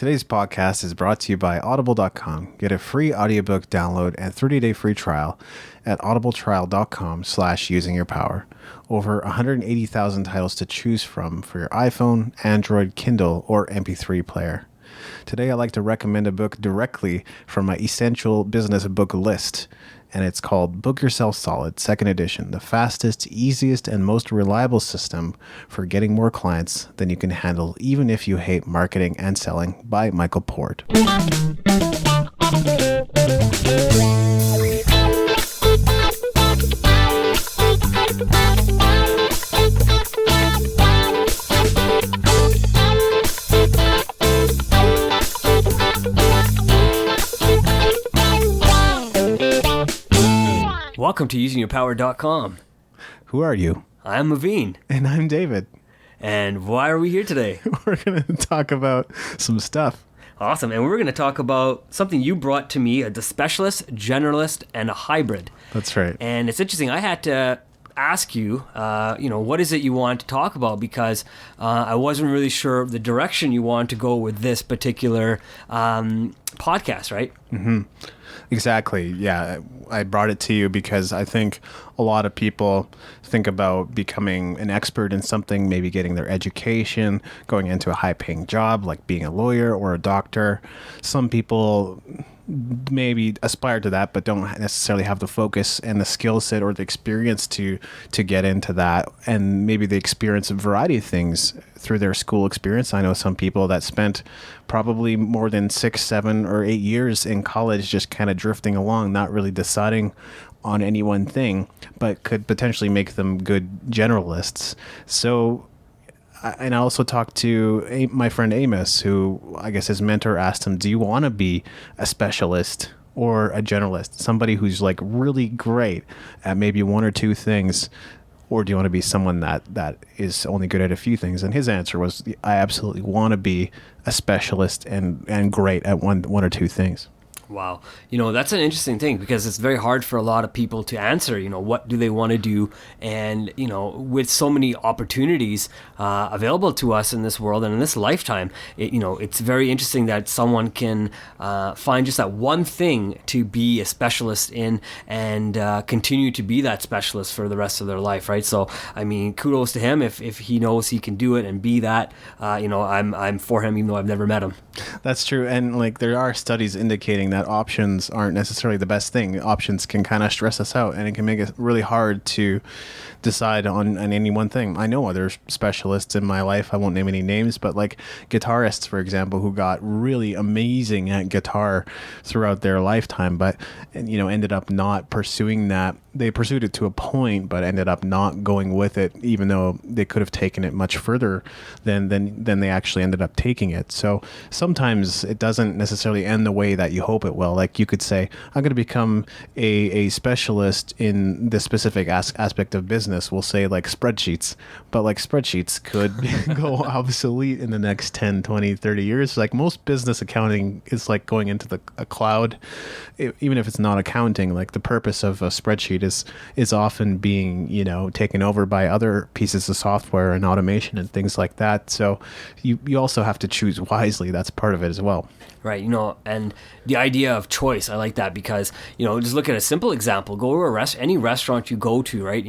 Today's podcast is brought to you by Audible.com. Get a free audiobook download and 30-day free trial at audibletrial.com/usingyourpower. Over 180,000 titles to choose from for your iPhone, Android, Kindle, or MP3 player. Today, I'd like to recommend a book directly from my Essential Business Book list, and it's called Book Yourself Solid, 2nd edition, the fastest, easiest, and most reliable system for getting more clients than you can handle, even if you hate marketing and selling, by Michael Port. Welcome to usingyourpower.com. Who are you? I'm Maveen. And I'm David. And why are we here today? We're going to talk about some stuff. Awesome. And we're going to talk about something you brought to me, the specialist, generalist, and a hybrid. That's right. And it's interesting. I had to ask you, what is it you want to talk about? Because I wasn't really sure the direction you want to go with this particular podcast, right? Mm-hmm. Exactly. Yeah. I brought it to you because I think a lot of people think about becoming an expert in something, maybe getting their education, going into a high-paying job like being a lawyer or a doctor. Some people maybe aspire to that, but don't necessarily have the focus and the skill set or the experience to get into that. And maybe they experience a variety of things through their school experience. I know some people that spent probably more than 6, 7, or 8 years in college just kind of drifting along, not really deciding on any one thing, but could potentially make them good generalists. So, and I also talked to my friend Amos, who I guess his mentor asked him, do you want to be a specialist or a generalist? Somebody who's like really great at maybe one or two things, or do you want to be someone that is only good at a few things? And his answer was, I absolutely want to be a specialist and great at one or two things. Wow. That's an interesting thing because it's very hard for a lot of people to answer, what do they want to do? And, with so many opportunities available to us in this world and in this lifetime, it's very interesting that someone can find just that one thing to be a specialist in and continue to be that specialist for the rest of their life, right? So, kudos to him if he knows he can do it and be that. I'm for him even though I've never met him. That's true. And there are studies indicating that options aren't necessarily the best thing. Options can kind of stress us out, and it can make it really hard to decide on any one thing. I know other specialists in my life, I won't name any names, but like guitarists, for example, who got really amazing at guitar throughout their lifetime, but ended up not pursuing that. They pursued it to a point, but ended up not going with it, even though they could have taken it much further than they actually ended up taking it. So sometimes it doesn't necessarily end the way that you hope it will. Like you could say, I'm going to become a specialist in this specific aspect of business. We'll say like spreadsheets, but like spreadsheets could go obsolete in the next 10, 20, 30 years. Like most business accounting is like going into a cloud, even if it's not accounting. Like the purpose of a spreadsheet is often being, taken over by other pieces of software and automation and things like that. So you also have to choose wisely. That's part of it as well. Right, and the idea of choice, I like that because, just look at a simple example. Go to any restaurant you go to, right?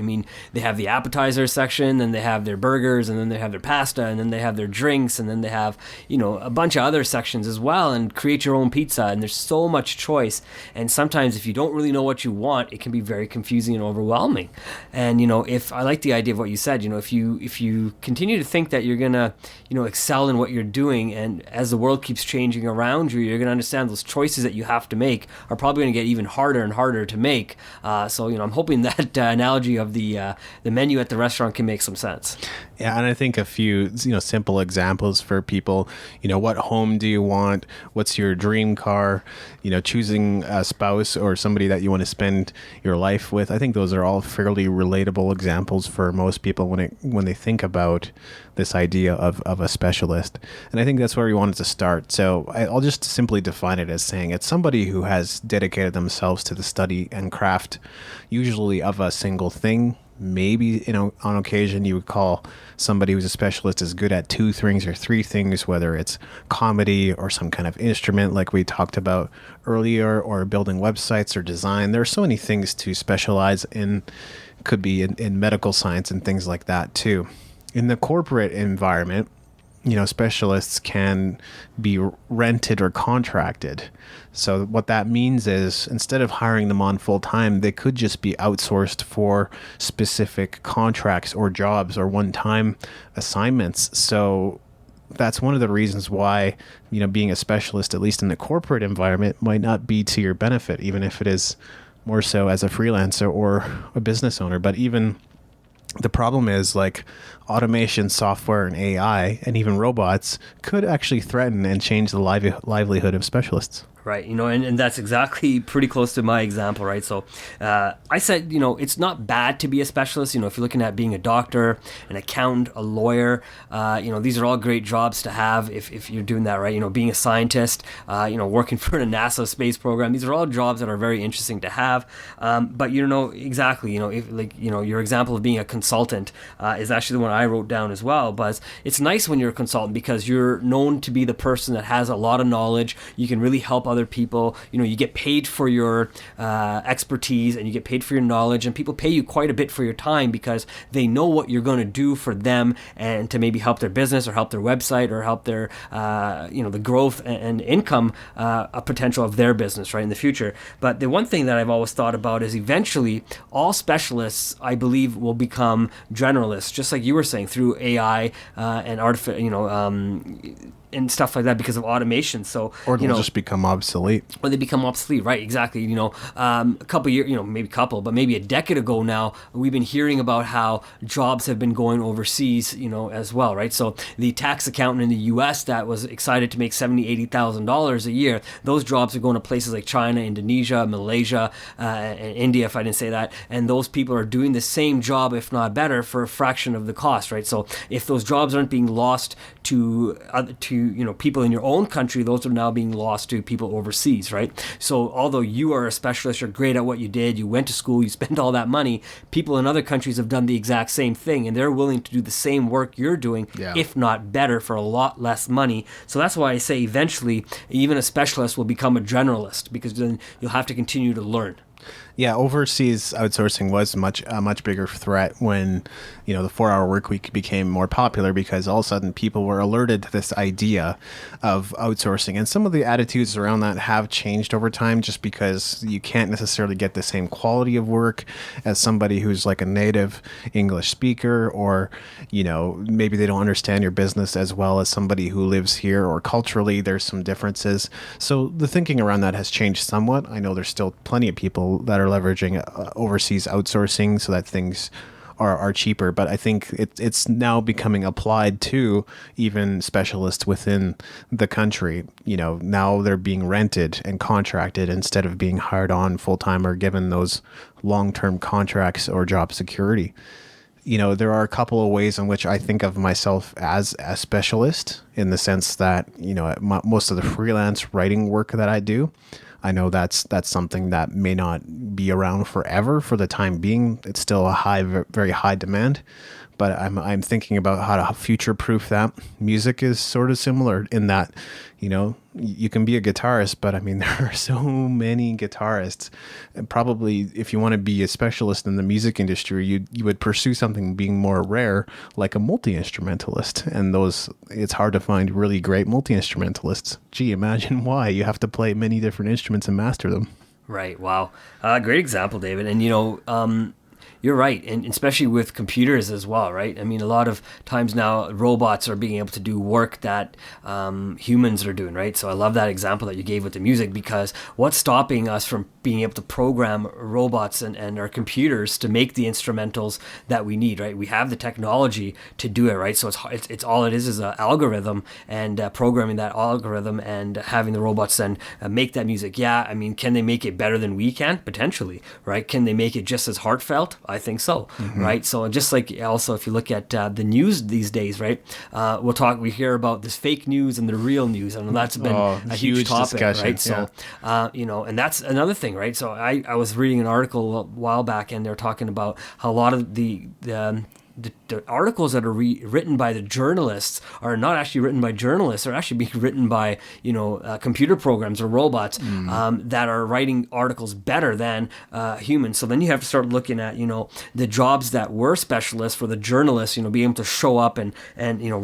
They have the appetizer section, then they have their burgers, and then they have their pasta, and then they have their drinks, and then they have, a bunch of other sections as well, and create your own pizza, and there's so much choice. And sometimes if you don't really know what you want, it can be very confusing and overwhelming. And, if I like the idea of what you said, if you continue to think that you're going to, excel in what you're doing, and as the world keeps changing around you, you're going to understand those choices that you have to make are probably going to get even harder and harder to make. So, I'm hoping that analogy of the menu at the restaurant can make some sense. Yeah, and I think a few, simple examples for people, what home do you want? What's your dream car? Choosing a spouse or somebody that you want to spend your life with. I think those are all fairly relatable examples for most people when they think about this idea of a specialist. And I think that's where we wanted to start. So I'll just simply define it as saying it's somebody who has dedicated themselves to the study and craft, usually of a single thing maybe, on occasion you would call somebody who's a specialist is good at 2 things or 3 things, whether it's comedy or some kind of instrument like we talked about earlier, or building websites or design. There are so many things to specialize in. Could be in medical science and things like that too. In the corporate environment, specialists can be rented or contracted. So what that means is, instead of hiring them on full time, they could just be outsourced for specific contracts or jobs or one-time assignments. So that's one of the reasons why, being a specialist, at least in the corporate environment, might not be to your benefit, even if it is more so as a freelancer or a business owner. But even the problem is, like, automation, software, and AI, and even robots could actually threaten and change the livelihood of specialists. Right, and that's exactly pretty close to my example, right? So I said, it's not bad to be a specialist. If you're looking at being a doctor, an accountant, a lawyer, these are all great jobs to have if you're doing that, right? Being a scientist, working for the NASA space program, these are all jobs that are very interesting to have. But exactly, your example of being a consultant is actually the one I wrote down as well. But it's nice when you're a consultant because you're known to be the person that has a lot of knowledge. You can really help other people. You get paid for your expertise, and you get paid for your knowledge, and people pay you quite a bit for your time because they know what you're going to do for them, and to maybe help their business or help their website or help their the growth and income potential of their business, right, in the future. But the one thing that I've always thought about is, eventually all specialists, I believe, will become generalists, just like you were saying, through AI and and stuff like that, because of automation. So, or they'll just become obsolete. Or they become obsolete, right? Exactly. A couple years, maybe a decade ago now, we've been hearing about how jobs have been going overseas, as well, right? So the tax accountant in the U.S. that was excited to make $70,000, $80,000 a year, those jobs are going to places like China, Indonesia, Malaysia, and India, if I didn't say that. And those people are doing the same job, if not better, for a fraction of the cost, right? So if those jobs aren't being lost to people in your own country, those are now being lost to people overseas, right? So although you are a specialist, you're great at what you did, you went to school, you spent all that money, people in other countries have done the exact same thing, and they're willing to do the same work you're doing, if not better, for a lot less money. So that's why I say eventually even a specialist will become a generalist, because then you'll have to continue to learn. Yeah, overseas outsourcing was a much bigger threat when, the 4-hour work week became more popular, because all of a sudden people were alerted to this idea of outsourcing. And some of the attitudes around that have changed over time, just because you can't necessarily get the same quality of work as somebody who's like a native English speaker, or, maybe they don't understand your business as well as somebody who lives here, or culturally there's some differences. So the thinking around that has changed somewhat. I know there's still plenty of people that are leveraging overseas outsourcing so that things are cheaper, but I think it's now becoming applied to even specialists within the country. Now they're being rented and contracted instead of being hired on full-time or given those long-term contracts or job security. There are a couple of ways in which I think of myself as a specialist, in the sense that, most of the freelance writing work that I do, I know that's something that may not be around forever. For the time being, it's still a very high demand, but I'm thinking about how to future-proof that. Music is sort of similar in that, you can be a guitarist, but there are so many guitarists. And probably if you want to be a specialist in the music industry, you would pursue something being more rare, like a multi-instrumentalist. And it's hard to find really great multi-instrumentalists. Gee, imagine why. You have to play many different instruments and master them. Right. Wow. Great example, David. And you're right, and especially with computers as well, right? A lot of times now robots are being able to do work that humans are doing, right? So I love that example that you gave with the music, because what's stopping us from being able to program robots and our computers to make the instrumentals that we need, right? We have the technology to do it, right? So it's all it is an algorithm, and programming that algorithm and having the robots then make that music. Yeah, can they make it better than we can? Potentially, right? Can they make it just as heartfelt? I think so, right? So just like also if you look at the news these days, right? We hear about this fake news and the real news, and that's been a huge topic, discussion, right? So, and that's another thing, right? So I was reading an article a while back, and they're talking about how a lot of the articles that are written by the journalists are not actually written by journalists. They're actually being written by computer programs or robots that are writing articles better than humans. So then you have to start looking at the jobs that were specialists for the journalists. Being able to show up and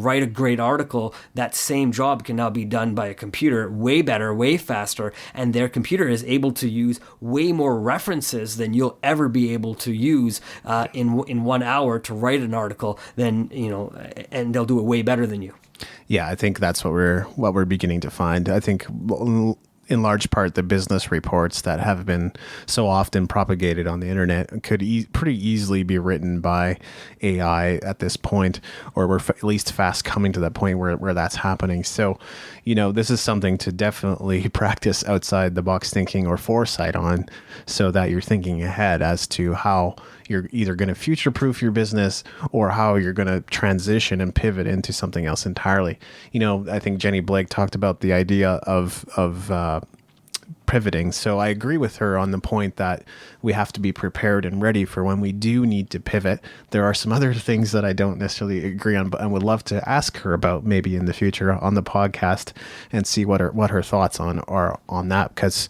write a great article. That same job can now be done by a computer, way better, way faster, and their computer is able to use way more references than you'll ever be able to use in 1 hour to write an article than and they'll do it way better than you. Yeah, I think that's what we're beginning to find. I think in large part the business reports that have been so often propagated on the internet could pretty easily be written by AI at this point, or we're at least fast coming to that point where that's happening. So, this is something to definitely practice outside the box thinking or foresight on, so that you're thinking ahead as to how you're either going to future-proof your business or how you're going to transition and pivot into something else entirely. I think Jenny Blake talked about the idea of pivoting. So I agree with her on the point that we have to be prepared and ready for when we do need to pivot. There are some other things that I don't necessarily agree on, but I would love to ask her about maybe in the future on the podcast and see what her thoughts are on that, because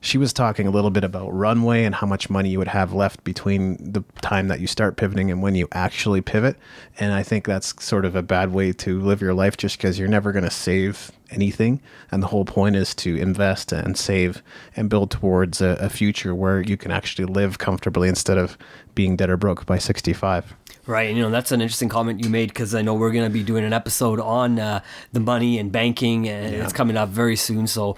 she was talking a little bit about runway and how much money you would have left between the time that you start pivoting and when you actually pivot. And I think that's sort of a bad way to live your life, just because you're never going to save anything. And the whole point is to invest and save and build towards a future where you can actually live comfortably instead of being dead or broke by 65. Right, and that's an interesting comment you made, because I know we're going to be doing an episode on the money and banking, and it's coming up very soon. So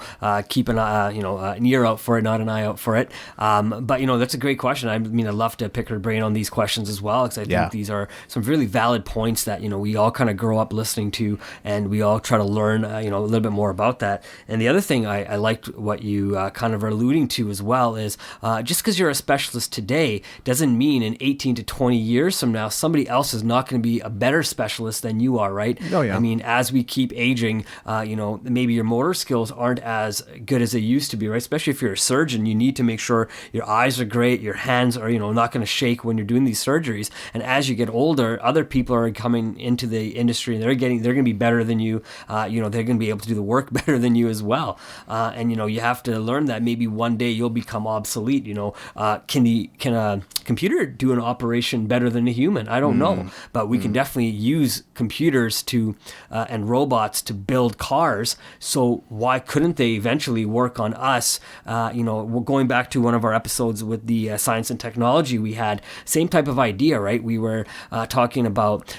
keep an ear out for it, not an eye out for it. But that's a great question. I mean, I'd love to pick her brain on these questions as well, because I think these are some really valid points that we all kind of grow up listening to, and we all try to learn a little bit more about that. And the other thing I liked what you kind of are alluding to as well is just because you're a specialist today doesn't mean in 18 to 20 years from now somebody else is not going to be a better specialist than you are, right? Oh, yeah. I mean, as we keep aging, maybe your motor skills aren't as good as they used to be, right? Especially if you're a surgeon, you need to make sure your eyes are great, your hands are, not going to shake when you're doing these surgeries. And as you get older, other people are coming into the industry, and they're going to be better than you. They're going to be able to do the work better than you as well. And you have to learn that maybe one day you'll become obsolete. Can a computer do an operation better than a human? I don't know, but we can definitely use computers to and robots to build cars. So why couldn't they eventually work on us? We're going back to one of our episodes with the science and technology we had. Same type of idea, right? We were talking about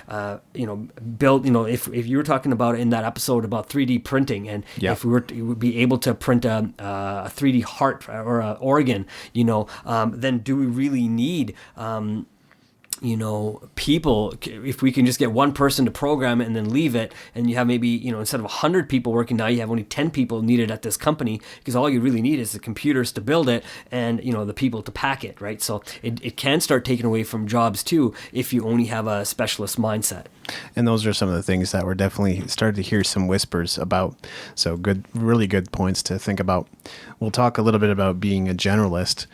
build. If you were talking about in that episode about 3D printing, and if we would be able to print a 3D heart or an organ, then do we really need people? If we can just get one person to program it and then leave it, and you have maybe, instead of 100 people working now, you have only 10 people needed at this company, because all you really need is the computers to build it and, the people to pack it, right? So it can start taking away from jobs too, if you only have a specialist mindset. And those are some of the things that we're definitely starting to hear some whispers about. So really good points to think about. We'll talk a little bit about being a generalist.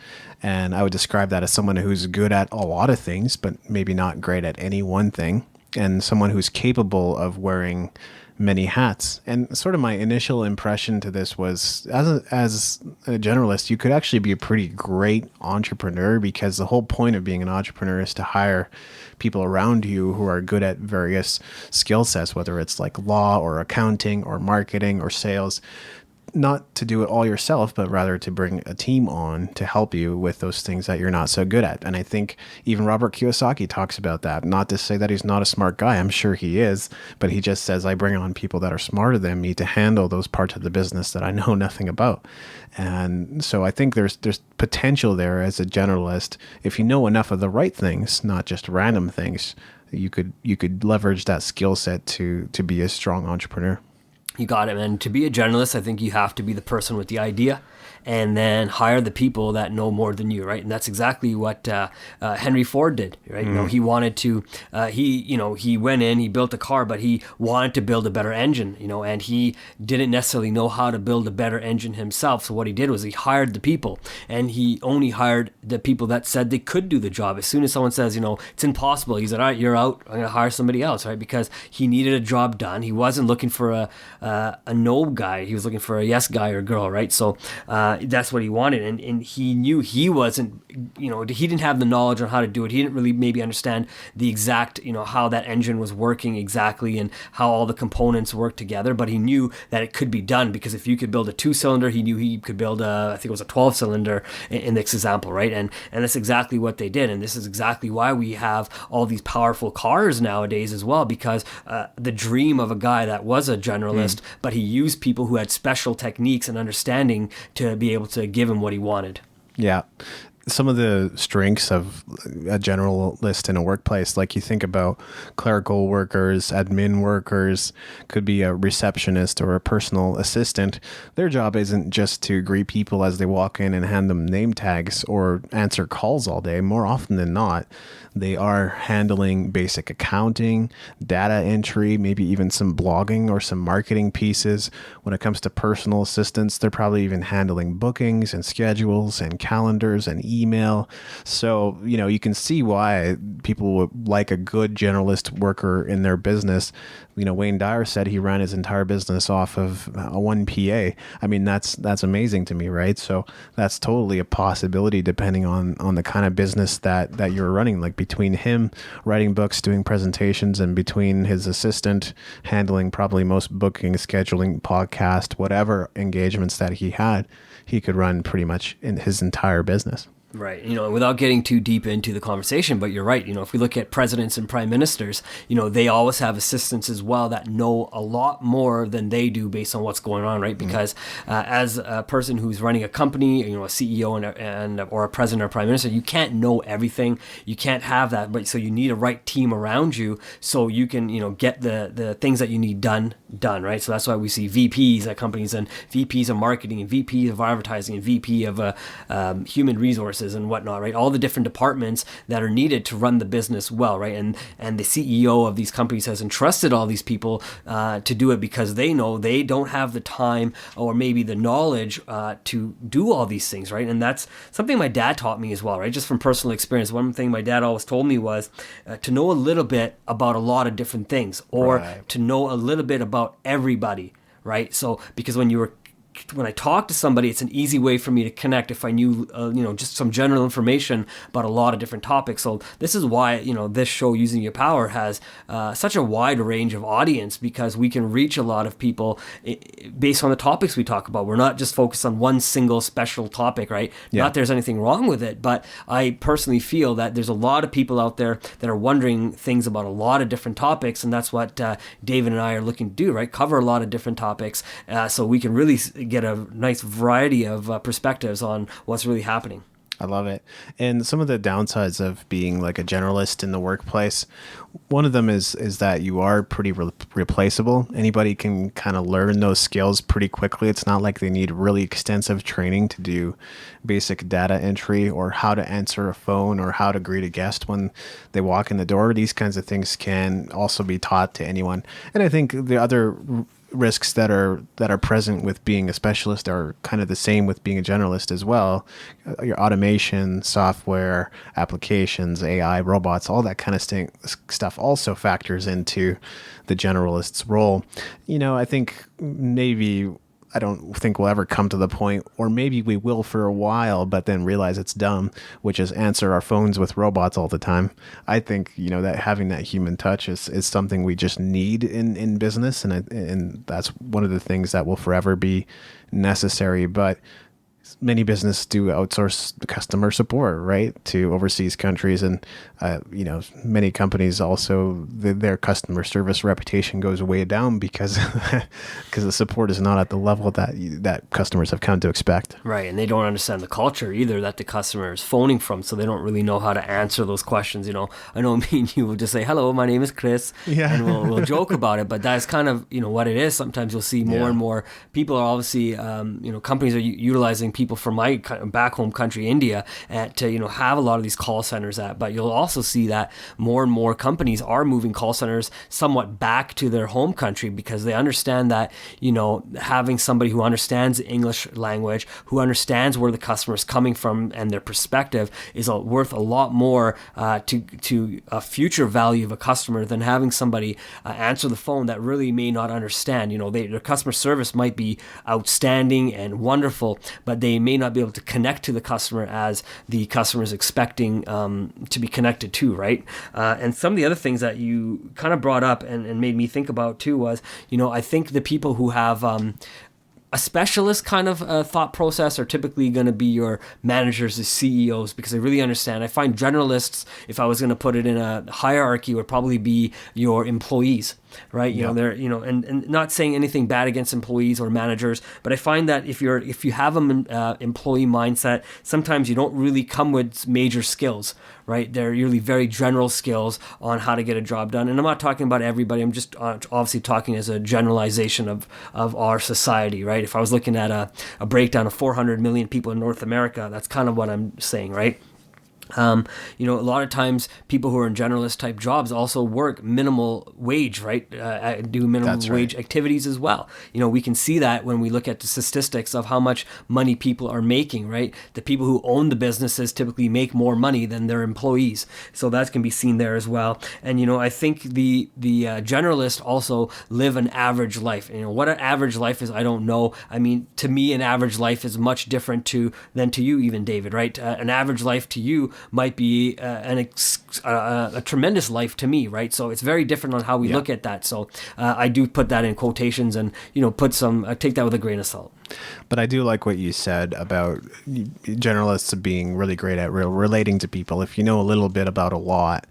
And I would describe that as someone who's good at a lot of things, but maybe not great at any one thing, and someone who's capable of wearing many hats. And sort of my initial impression to this was, as a generalist, you could actually be a pretty great entrepreneur, because the whole point of being an entrepreneur is to hire people around you who are good at various skill sets, whether it's like law or accounting or marketing or sales. Not to do it all yourself, but rather to bring a team on to help you with those things that you're not so good at. And I think even Robert Kiyosaki talks about that. Not to say that he's not a smart guy. I'm sure he is, but he just says, I bring on people that are smarter than me to handle those parts of the business that I know nothing about. And so I think there's potential there as a generalist. If you know enough of the right things, not just random things, you could leverage that skill set to be a strong entrepreneur. You got it, man. To be a generalist, I think you have to be the person with the idea, and then hire the people that know more than you, right? And that's exactly what Henry Ford did, right? You know, he wanted to, he went in, he built a car, but he wanted to build a better engine, you know, and he didn't necessarily know how to build a better engine himself. So what he did was he hired the people, and he only hired the people that said they could do the job. As soon as someone says, you know, it's impossible, he said, all right, you're out. I'm going to hire somebody else, right? Because he needed a job done. He wasn't looking for a no guy. He was looking for a yes guy or girl, right? So that's what he wanted, and he knew he wasn't, you know, he didn't have the knowledge on how to do it. He didn't really maybe understand the exact, you know, how that engine was working exactly and how all the components work together, but he knew that it could be done, because if you could build a 2-cylinder, he knew he could build I think it was a 12-cylinder in this example, right? And that's exactly what they did, and this is exactly why we have all these powerful cars nowadays as well, because the dream of a guy that was a generalist, but he used people who had special techniques and understanding to be able to give him what he wanted. Yeah. Some of the strengths of a generalist in a workplace, like you think about clerical workers, admin workers, could be a receptionist or a personal assistant. Their job isn't just to greet people as they walk in and hand them name tags or answer calls all day. More often than not, they are handling basic accounting, data entry, maybe even some blogging or some marketing pieces. When it comes to personal assistants, they're probably even handling bookings and schedules and calendars and email. So, you know, you can see why people would like a good generalist worker in their business. You know, Wayne Dyer said he ran his entire business off of one PA. I mean, that's amazing to me, right? So that's totally a possibility depending on the kind of business that you're running. Like between him writing books, doing presentations, and between his assistant handling probably most booking, scheduling, podcast, whatever engagements that he had, he could run pretty much in his entire business. Right. You know, without getting too deep into the conversation, but you're right. You know, if we look at presidents and prime ministers, you know, they always have assistants as well that know a lot more than they do based on what's going on, right? Because as a person who's running a company, you know, a CEO and or a president or prime minister, you can't know everything. You can't have that, but so you need a right team around you so you can, you know, get the things that you need done, right? So that's why we see VPs at companies and VPs of marketing and VPs of advertising and VP of human resources and whatnot, right? All the different departments that are needed to run the business well, right? And the CEO of these companies has entrusted all these people to do it because they know they don't have the time or maybe the knowledge to do all these things, right? And that's something my dad taught me as well, right? Just from personal experience. One thing my dad always told me was to know a little bit about a lot of different things, or to know a little bit about everybody, right? So because when I talk to somebody, it's an easy way for me to connect if I knew, just some general information about a lot of different topics. So this is why, you know, this show, Using Your Power, has such a wide range of audience, because we can reach a lot of people based on the topics we talk about. We're not just focused on one single special topic, right? Yeah. Not there's anything wrong with it, but I personally feel that there's a lot of people out there that are wondering things about a lot of different topics, and that's what David and I are looking to do, right? Cover a lot of different topics so we can really get a nice variety of perspectives on what's really happening. I love it. And some of the downsides of being like a generalist in the workplace, one of them is that you are pretty replaceable. Anybody can kind of learn those skills pretty quickly. It's not like they need really extensive training to do basic data entry or how to answer a phone or how to greet a guest when they walk in the door. These kinds of things can also be taught to anyone. And I think the other risks that are present with being a specialist are kind of the same with being a generalist as well. Your automation, software, applications, AI, robots, all that kind of stuff also factors into the generalist's role. You know, I don't think we'll ever come to the point, or maybe we will for a while, but then realize it's dumb, which is answer our phones with robots all the time. I think, you know, that having that human touch is something we just need in business. And that's one of the things that will forever be necessary. But many businesses do outsource the customer support, right, to overseas countries, and many companies also their customer service reputation goes way down because because the support is not at the level that customers have come to expect. Right, and they don't understand the culture either that the customer is phoning from, so they don't really know how to answer those questions. I know me and you will just say, "Hello, my name is Chris," Yeah. and we'll joke about it, but that's kind of what it is. Sometimes you'll see more and more people are obviously companies are utilizing people from my back home country, India, to have a lot of these call centers but you'll also see that more and more companies are moving call centers somewhat back to their home country because they understand that having somebody who understands the English language, who understands where the customer is coming from and their perspective is worth a lot more to a future value of a customer than having somebody answer the phone that really may not understand. Their customer service might be outstanding and wonderful, but they may not be able to connect to the customer as the customer is expecting to be connected to, right? And some of the other things that you kind of brought up and made me think about too was, I think the people who have a specialist kind of thought process are typically going to be your managers, the CEOs, because they really understand. I find generalists, if I was going to put it in a hierarchy, would probably be your employees, right? They're and not saying anything bad against employees or managers, but I find that if you have an employee mindset, sometimes you don't really come with major skills, right? They're usually very general skills on how to get a job done. And I'm not talking about everybody. I'm just obviously talking as a generalization of our society, right? If I was looking at a breakdown of 400 million people in North America, that's kind of what I'm saying, right? A lot of times people who are in generalist type jobs also work minimal wage, right? Do minimum wage activities as well. We can see that when we look at the statistics of how much money people are making, right? The people who own the businesses typically make more money than their employees. So that can be seen there as well. And, I think the generalists also live an average life. What an average life is, I don't know. I mean, to me, an average life is much different than to you even, David, right? An average life to you might be a tremendous life to me, right? So it's very different on how we look at that. So I do put that in quotations and take that with a grain of salt. But I do like what you said about generalists being really great at relating to people. If you know a little bit about a lot,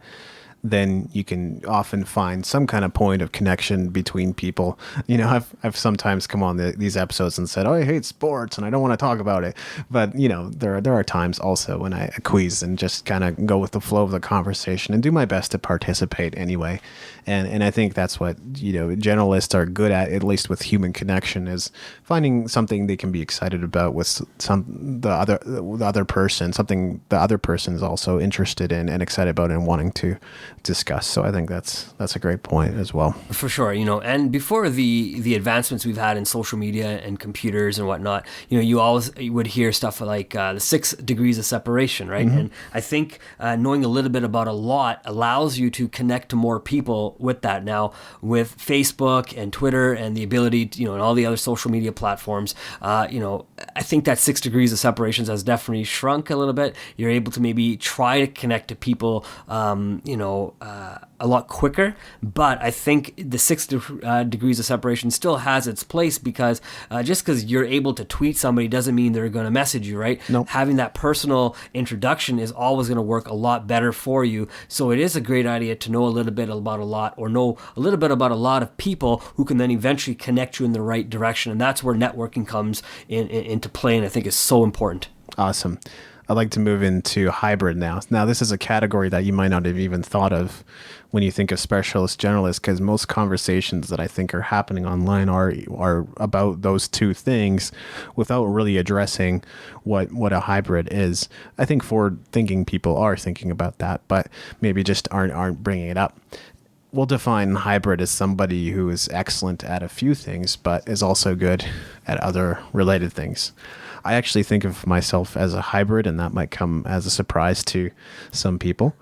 then you can often find some kind of point of connection between people. I've sometimes come on these episodes and said, "Oh, I hate sports and I don't want to talk about it." But there are times also when I quiz and just kind of go with the flow of the conversation and do my best to participate anyway. And I think that's what generalists are good at least with human connection, is finding something they can be excited about with the other person, something the other person is also interested in and excited about and wanting to discuss. So I think that's a great point as well. For sure, and before the advancements we've had in social media and computers and whatnot, you always would hear stuff like the 6 degrees of separation, right? Mm-hmm. And I think knowing a little bit about a lot allows you to connect to more people with that. Now, with Facebook and Twitter and the ability to, and all the other social media platforms, I think that 6 degrees of separations has definitely shrunk a little bit. You're able to maybe try to connect to people, a lot quicker, but I think the 6 degrees of separation still has its place because just because you're able to tweet somebody doesn't mean they're going to message you, right? Nope. Having that personal introduction is always going to work a lot better for you. So it is a great idea to know a little bit about a lot, or know a little bit about a lot of people who can then eventually connect you in the right direction. And that's where networking comes into play, and I think is so important. Awesome. I'd like to move into hybrid now. Now, this is a category that you might not have even thought of when you think of specialist generalist, because most conversations that I think are happening online are about those two things without really addressing what a hybrid is. I think forward-thinking people are thinking about that, but maybe just aren't bringing it up. We'll define hybrid as somebody who is excellent at a few things, but is also good at other related things. I actually think of myself as a hybrid, and that might come as a surprise to some people.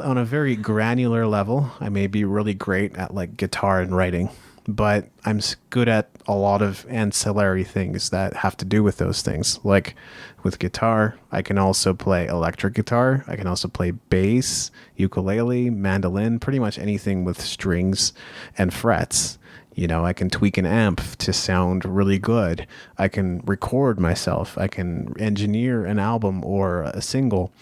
On a very granular level, I may be really great at like guitar and writing, but I'm good at a lot of ancillary things that have to do with those things. Like with guitar, I can also play electric guitar. I can also play bass, ukulele, mandolin, pretty much anything with strings and frets. I can tweak an amp to sound really good. I can record myself. I can engineer an album or a single.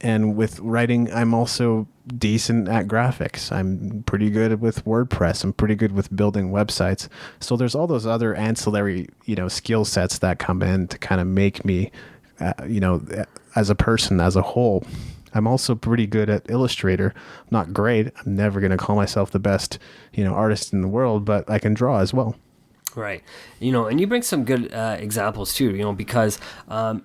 And with writing, I'm also decent at graphics. I'm pretty good with WordPress. I'm pretty good with building websites. So there's all those other ancillary, skill sets that come in to kind of make me, as a person, as a whole. I'm also pretty good at Illustrator. Not great. I'm never going to call myself the best, artist in the world, but I can draw as well. Right. And you bring some good examples too, because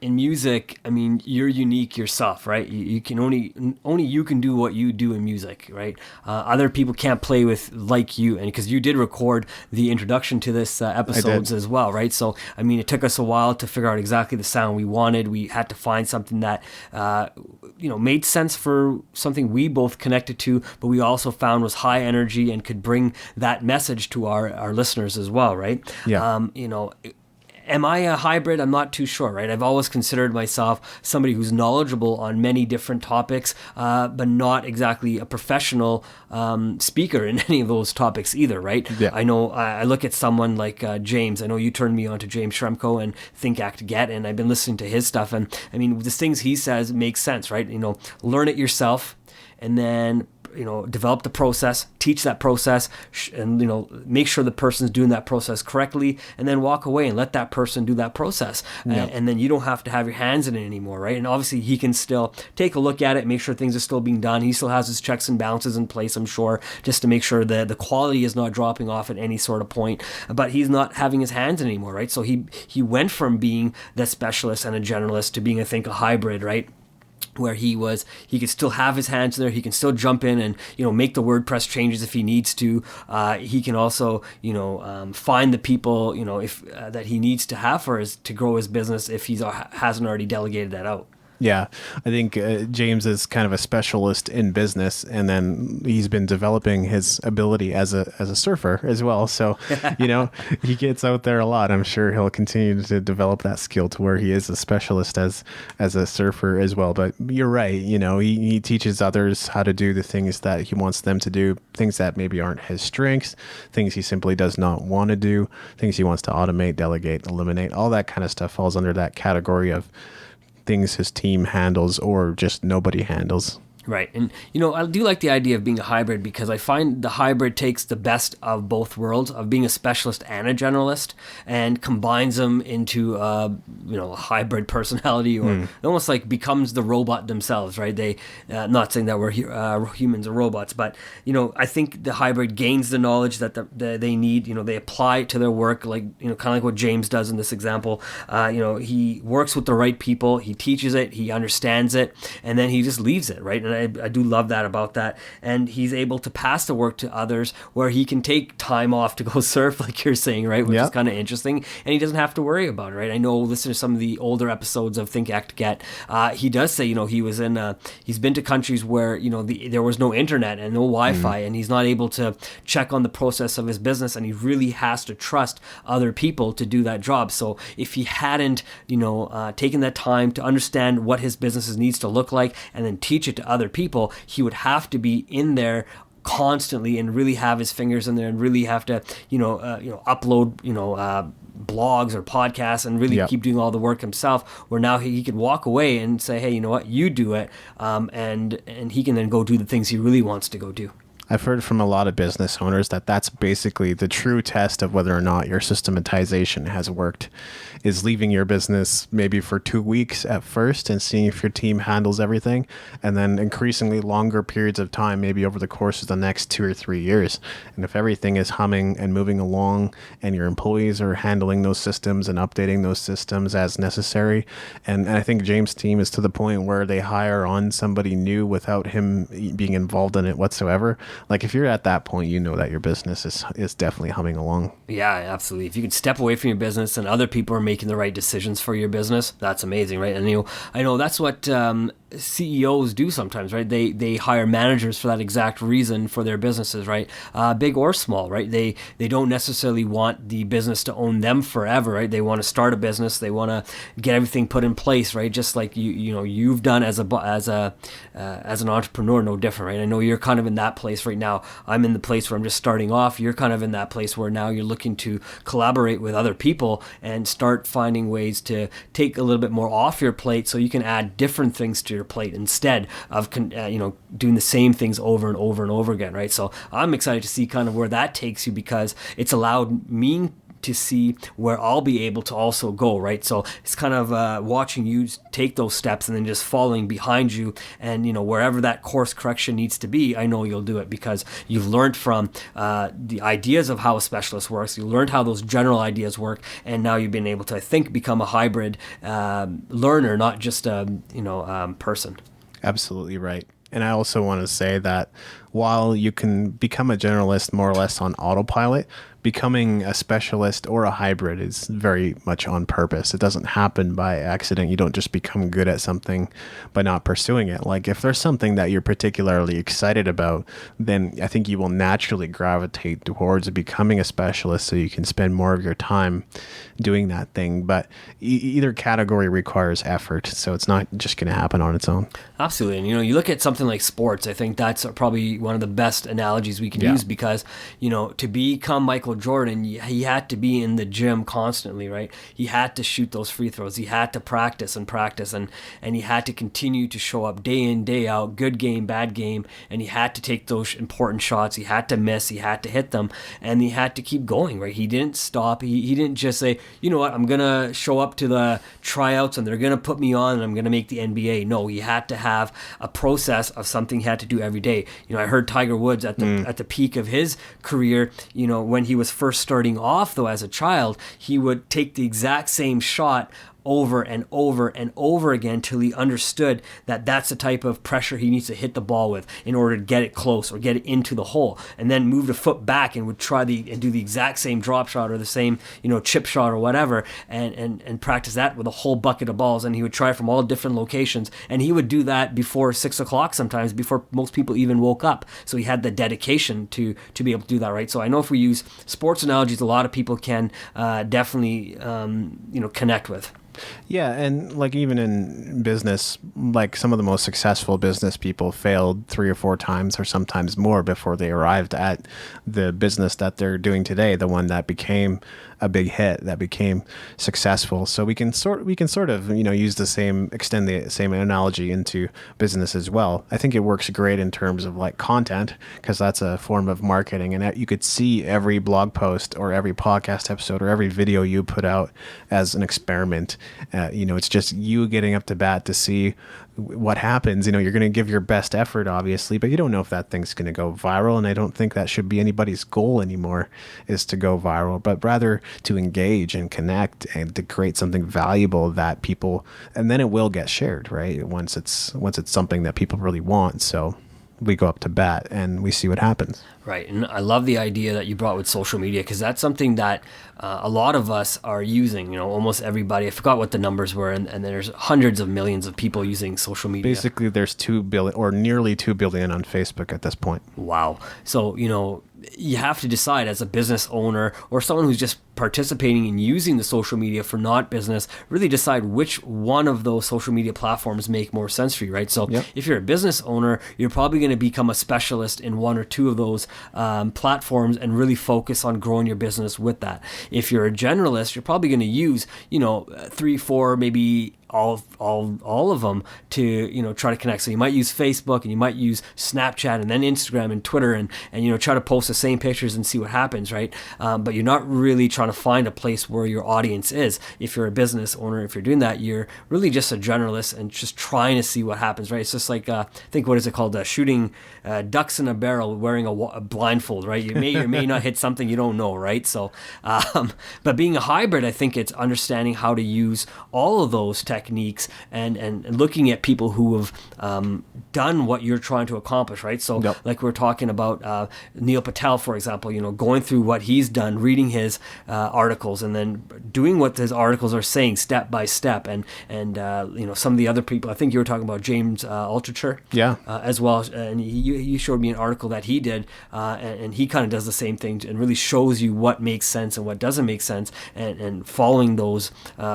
in music, I mean, you're unique yourself, right? You can only you can do what you do in music, right? Other people can't play with like you, and because you did record the introduction to this episodes as well, right? So, I mean, it took us a while to figure out exactly the sound we wanted. We had to find something that, made sense for something we both connected to, but we also found was high energy and could bring that message to our listeners as well, right? Yeah. Am I a hybrid? I'm not too sure, right? I've always considered myself somebody who's knowledgeable on many different topics, but not exactly a professional speaker in any of those topics either, right? Yeah. I know I look at someone like James. I know you turned me on to James Shremko and Think, Act, Get, and I've been listening to his stuff. And I mean, the things he says make sense, right? Learn it yourself, and then develop the process, teach that process, and make sure the person's doing that process correctly, and then walk away and let that person do that process. Yeah. And then you don't have to have your hands in it anymore, right? And obviously he can still take a look at it, make sure things are still being done. He still has his checks and balances in place, I'm sure, just to make sure that the quality is not dropping off at any sort of point. But he's not having his hands in it anymore, right? So he went from being the specialist and a generalist to being, I think, a hybrid, right? Where he could still have his hands in there. He can still jump in and, make the WordPress changes if he needs to. He can also, find the people, if that he needs to have to grow his business if he hasn't already delegated that out. Yeah, I think James is kind of a specialist in business, and then he's been developing his ability as a surfer as well. So, he gets out there a lot. I'm sure he'll continue to develop that skill to where he is a specialist as a surfer as well. But you're right. He teaches others how to do the things that he wants them to do, things that maybe aren't his strengths, things he simply does not want to do, things he wants to automate, delegate, eliminate. All that kind of stuff falls under that category of things his team handles or just nobody handles. Right. And, I do like the idea of being a hybrid because I find the hybrid takes the best of both worlds of being a specialist and a generalist and combines them into, a hybrid personality or it almost like becomes the robot themselves, right? They, not saying that we're humans or robots, but, I think the hybrid gains the knowledge that they need, they apply it to their work, like, kind of like what James does in this example. He works with the right people, he teaches it, he understands it, and then he just leaves it, right? And I do love that about that. And he's able to pass the work to others where he can take time off to go surf, like you're saying, right? Which is kind of interesting. And he doesn't have to worry about it, right? I know, listen to some of the older episodes of Think, Act, Get. He does say, he's been to countries where, there was no internet and no Wi-Fi, and he's not able to check on the process of his business, and he really has to trust other people to do that job. So if he hadn't, taken that time to understand what his business needs to look like and then teach it to other people, he would have to be in there constantly and really have his fingers in there and really have to upload blogs or podcasts and really keep doing all the work himself, where now he could walk away and say, hey, you know what, you do it, and he can then go do the things he really wants to go do. I've heard from a lot of business owners that that's basically the true test of whether or not your systematization has worked, is leaving your business maybe for 2 weeks at first and seeing if your team handles everything, and then increasingly longer periods of time, maybe over the course of the next 2 or 3 years. And if everything is humming and moving along and your employees are handling those systems and updating those systems as necessary, and I think James' team is to the point where they hire on somebody new without him being involved in it whatsoever. Like, if you're at that point, you know that your business is definitely humming along. Yeah, absolutely. If you could step away from your business and other people are making the right decisions for your business, that's amazing, right? And I know that's what CEOs do sometimes, right? They hire managers for that exact reason for their businesses, right? Big or small, right? They don't necessarily want the business to own them forever, right? They want to start a business, they want to get everything put in place, right? Just like you've done as an entrepreneur, no different, right? I know you're kind of in that place generalist right now. I'm in the place where I'm just starting off. You're kind of in that place where now you're looking to collaborate with other people and start finding ways to take a little bit more off your plate so you can add different things to your plate instead of doing the same things over and over and over again, right? So I'm excited to see kind of where that takes you, because it's allowed me to see where I'll be able to also go, right? So it's kind of watching you take those steps and then just following behind you, and wherever that course correction needs to be, I know you'll do it because you've learned from the ideas of how a specialist works. You learned how those general ideas work, and now you've been able to, I think, become a hybrid learner, not just a person. Absolutely right. And I also want to say that while you can become a generalist more or less on autopilot, becoming a specialist or a hybrid is very much on purpose. It doesn't happen by accident. You don't just become good at something by not pursuing it. Like if there's something that you're particularly excited about, then I think you will naturally gravitate towards becoming a specialist so you can spend more of your time doing that thing. But either category requires effort, so it's not just going to happen on its own. Absolutely. And you look at something like sports, I think that's probably one of the best analogies we can use, because to become Michael Jordan, he had to be in the gym constantly, right? He had to shoot those free throws. He had to practice and he had to continue to show up day in, day out, good game, bad game, and he had to take those important shots. He had to miss, he had to hit them, and he had to keep going, right? He didn't stop. He didn't just say, you know what, I'm going to show up to the tryouts and they're going to put me on and I'm going to make the NBA. No, he had to have a process of something he had to do every day. I heard Tiger Woods at the peak of his career, when he was first starting off, though, as a child, he would take the exact same shot over and over and over again till he understood that that's the type of pressure he needs to hit the ball with in order to get it close or get it into the hole, and then move the foot back and would try and do the exact same drop shot or the same chip shot or whatever, and practice that with a whole bucket of balls. And he would try from all different locations, and he would do that before 6 o'clock sometimes, before most people even woke up. So he had the dedication to be able to do that, right? So I know if we use sports analogies, a lot of people can definitely connect with. Yeah, and like even in business, like some of the most successful business people failed 3 or 4 times or sometimes more before they arrived at the business that they're doing today, the one that became a big hit, that became successful. So we can sort of use extend the same analogy into business as well. I think it works great in terms of like content, because that's a form of marketing, and you could see every blog post or every podcast episode or every video you put out as an experiment. It's just you getting up to bat to see what happens. You're going to give your best effort, obviously, but you don't know if that thing's going to go viral. And I don't think that should be anybody's goal anymore, is to go viral, but rather to engage and connect and to create something valuable that people, and then it will get shared, right? Once it's something that people really want. So we go up to bat and we see what happens. Right. And I love the idea that you brought with social media, because that's something that a lot of us are using, almost everybody. I forgot what the numbers were. And there's hundreds of millions of people using social media. Basically, there's 2 billion or nearly 2 billion on Facebook at this point. Wow. So, you have to decide as a business owner or someone who's just participating in using the social media for not business, really decide which one of those social media platforms make more sense for you, right? So if you're a business owner, you're probably going to become a specialist in 1 or 2 of those platforms and really focus on growing your business with that. If you're a generalist, you're probably going to use, 3, 4, maybe all of them to try to connect. So you might use Facebook, and you might use Snapchat, and then Instagram and Twitter, and try to post the same pictures and see what happens, right? But you're not really trying to find a place where your audience is. If you're a business owner, if you're doing that, you're really just a generalist and just trying to see what happens, right? It's just like I think, what is it called? Shooting ducks in a barrel wearing a blindfold, right? You may or may not hit something, you don't know, right? So, but being a hybrid, I think it's understanding how to use all of those techniques and looking at people who have done what you're trying to accomplish, right? So like we're talking about Neil Patel, for example, going through what he's done, reading his articles, and then doing what his articles are saying step by step, and some of the other people, I think you were talking about James Altucher, as well, and you showed me an article that he did, and he kind of does the same thing and really shows you what makes sense and what doesn't make sense, and following those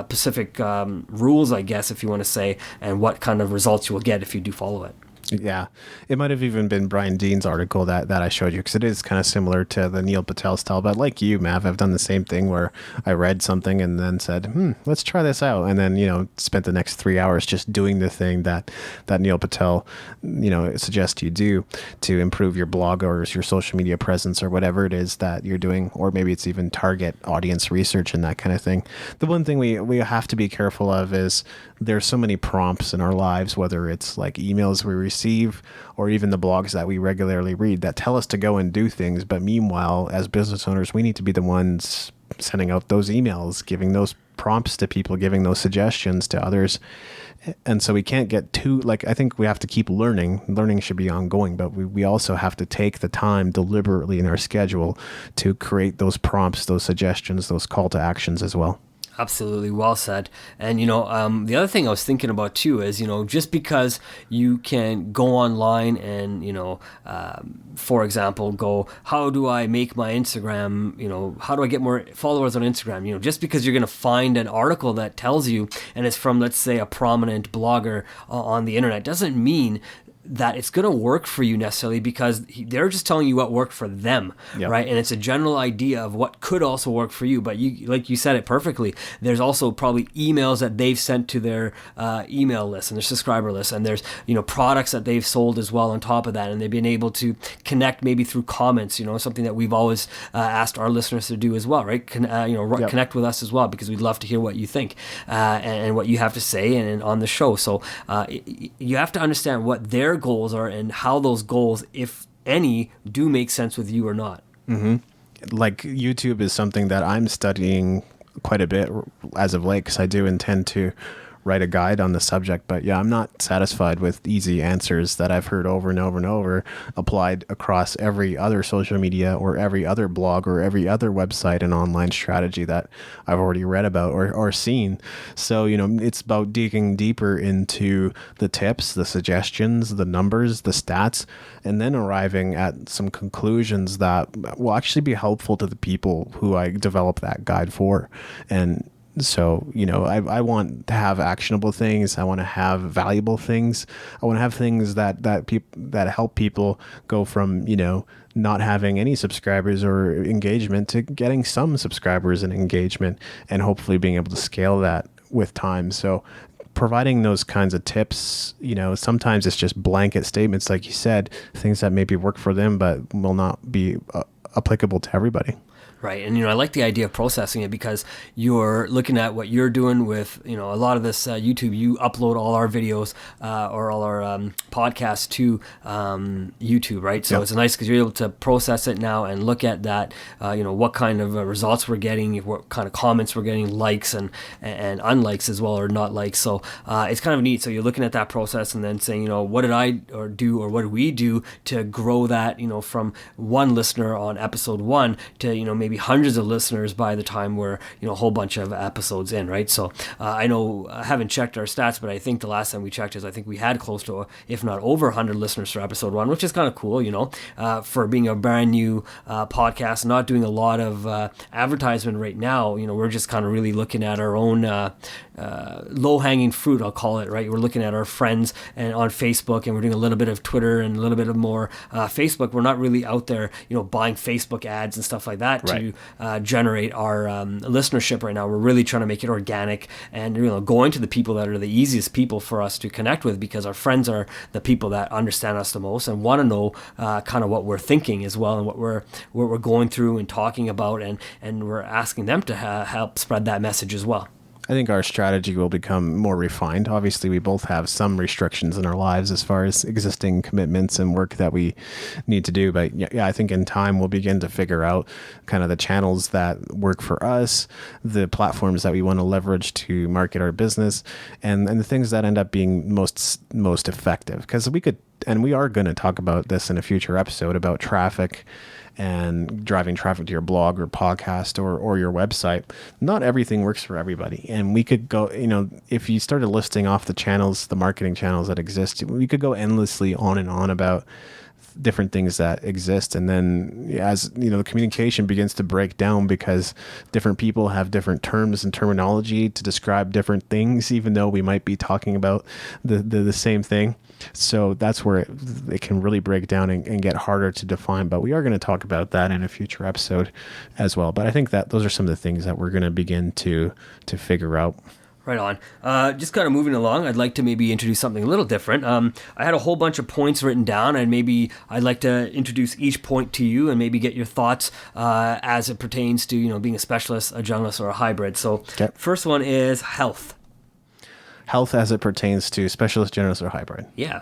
specific rules, I guess, if you want to say, and what kind of results you will get if you do follow it. Yeah, it might have even been Brian Dean's article that I showed you, because it is kind of similar to the Neil Patel style. But like you, Mav, I've done the same thing where I read something and then said, let's try this out. And then, spent the next 3 hours just doing the thing that Neil Patel, suggests you do to improve your blog or your social media presence or whatever it is that you're doing. Or maybe it's even target audience research and that kind of thing. The one thing we have to be careful of is there's so many prompts in our lives, whether it's like emails we receive or even the blogs that we regularly read, that tell us to go and do things. But meanwhile, as business owners, we need to be the ones sending out those emails, giving those prompts to people, giving those suggestions to others. And so we can't get too, I think we have to keep learning. Learning should be ongoing, but we also have to take the time deliberately in our schedule to create those prompts, those suggestions, those call to actions as well. Absolutely, well said. And the other thing I was thinking about too is just because you can go online and for example, go, how do I make my Instagram? How do I get more followers on Instagram? Just because you're going to find an article that tells you, and it's from, let's say, a prominent blogger on the internet, doesn't mean that it's going to work for you necessarily, because they're just telling you what worked for them, yep. Right? And it's a general idea of what could also work for you. But you, like you said it perfectly, there's also probably emails that they've sent to their email list and their subscriber list, and there's products that they've sold as well on top of that, and they've been able to connect maybe through comments, something that we've always asked our listeners to do as well, right? Yep. Connect with us as well, because we'd love to hear what you think and what you have to say and on the show. So you have to understand what their goals are and how those goals, if any, do make sense with you or not. Mm-hmm. Like YouTube is something that I'm studying quite a bit as of late, because I do intend to write a guide on the subject. But yeah, I'm not satisfied with easy answers that I've heard over and over and over applied across every other social media or every other blog or every other website and online strategy that I've already read about or seen. So, it's about digging deeper into the tips, the suggestions, the numbers, the stats, and then arriving at some conclusions that will actually be helpful to the people who I develop that guide for. And so, I want to have actionable things. I want to have valuable things. I want to have things that help people go from, not having any subscribers or engagement to getting some subscribers and engagement, and hopefully being able to scale that with time. So providing those kinds of tips, sometimes it's just blanket statements, like you said, things that maybe work for them, but will not be applicable to everybody. Right. And, I like the idea of processing it, because you're looking at what you're doing with, a lot of this YouTube. You upload all our videos or all our podcasts to YouTube, right? So It's nice because you're able to process it now and look at that, what kind of results we're getting, what kind of comments we're getting, likes and unlikes as well, or not likes. So it's kind of neat. So you're looking at that process and then saying, what did I do or what did we do to grow that, from one listener on episode 1 to, maybe hundreds of listeners by the time we're a whole bunch of episodes in, right? So I know I haven't checked our stats, but I think the last time we checked I think we had close to, if not over 100 listeners for episode 1, which is kind of cool, for being a brand new podcast, not doing a lot of advertisement right now. We're just kind of really looking at our own low-hanging fruit, I'll call it, right? We're looking at our friends and on Facebook, and we're doing a little bit of Twitter and a little bit of more Facebook. We're not really out there, buying Facebook ads and stuff like that to generate our listenership right now. We're really trying to make it organic and going to the people that are the easiest people for us to connect with, because our friends are the people that understand us the most and want to know kind of what we're thinking as well, and what we're going through and talking about, and we're asking them to help spread that message as well. I think our strategy will become more refined. Obviously, we both have some restrictions in our lives as far as existing commitments and work that we need to do. But yeah, I think in time we'll begin to figure out kind of the channels that work for us, the platforms that we want to leverage to market our business, and the things that end up being most effective. Because we are going to talk about this in a future episode about traffic and driving traffic to your blog or podcast or your website. Not everything works for everybody. And we could go, if you started listing off the channels, the marketing channels that exist, we could go endlessly on and on about different things that exist. And then as the communication begins to break down because different people have different terms and terminology to describe different things, even though we might be talking about the same thing. So that's where it can really break down and get harder to define. But we are going to talk about that in a future episode as well. But I think that those are some of the things that we're going to begin to figure out. Right on. Just kind of moving along, I'd like to maybe introduce something a little different. I had a whole bunch of points written down, and maybe I'd like to introduce each point to you and maybe get your thoughts as it pertains to being a specialist, a generalist, or a hybrid. So okay. First one is health. Health as it pertains to specialist, generalist, or hybrid. Yeah.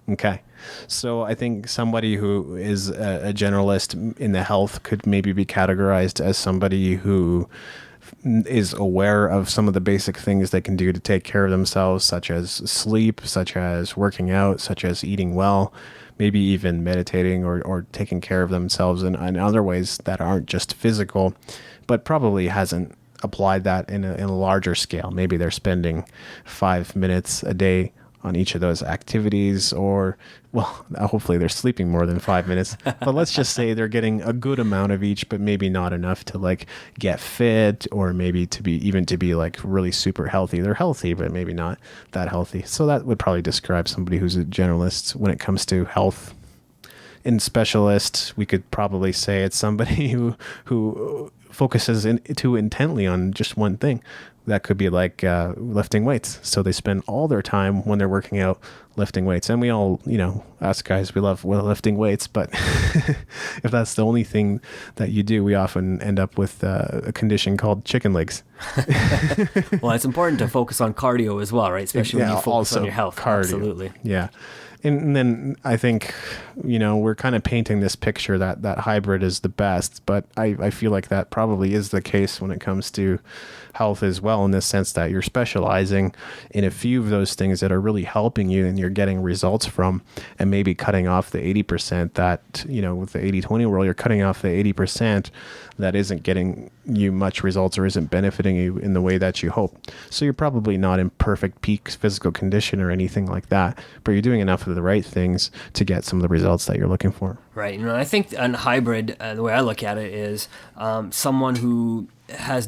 Okay. So I think somebody who is a generalist in the health could maybe be categorized as somebody who is aware of some of the basic things they can do to take care of themselves, such as sleep, such as working out, such as eating well, maybe even meditating or taking care of themselves in other ways that aren't just physical, but probably hasn't applied that in a larger scale. Maybe they're spending 5 minutes a day on each of those activities, or hopefully they're sleeping more than 5 minutes, but let's just say they're getting a good amount of each, but maybe not enough to like get fit, or maybe to be like really super healthy. They're healthy, but maybe not that healthy. So that would probably describe somebody who's a generalist when it comes to health. In specialist, we could probably say it's somebody who focuses too intently on just one thing. That could be like lifting weights. So they spend all their time when they're working out lifting weights. And we all, us guys, we love lifting weights. But if that's the only thing that you do, we often end up with a condition called chicken legs. Well, it's important to focus on cardio as well, right? Especially when you focus on your health. Cardio. Absolutely. Yeah. And then I think, we're kind of painting this picture that hybrid is the best, but I feel like that probably is the case when it comes to health as well, in the sense that you're specializing in a few of those things that are really helping you and you're getting results from, and maybe cutting off the 80% that, with the 80-20 rule, you're cutting off the 80% that isn't getting you much results or isn't benefiting you in the way that you hope. So you're probably not in perfect peak physical condition or anything like that, but you're doing enough of the right things to get some of the results that you're looking for. Right. I think a hybrid, the way I look at it is someone who has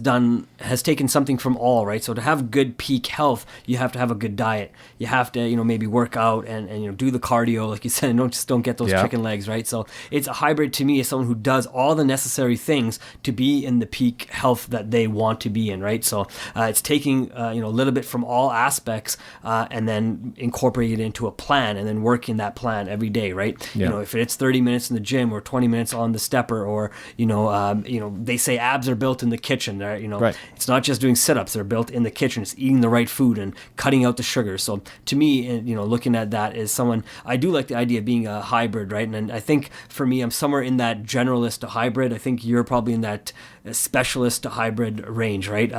taken something from all, right? So to have good peak health, you have to have a good diet. You have to, maybe work out and do the cardio, like you said, and don't get those chicken legs, right? So it's a hybrid to me is someone who does all the necessary things to be in the peak health that they want to be in, right? So it's taking, a little bit from all aspects and then incorporating it into a plan and then working that plan every day, right? Yeah. If it's 30 minutes in the gym or 20 minutes on the stepper, or, they say abs are built in the kitchen, right. It's not just doing sit-ups, they're built in the kitchen. It's eating the right food and cutting out the sugar. So to me, looking at that is someone, I do like the idea of being a hybrid, right? And I think for me, I'm somewhere in that generalist to hybrid. I think you're probably in that specialist to hybrid range, right?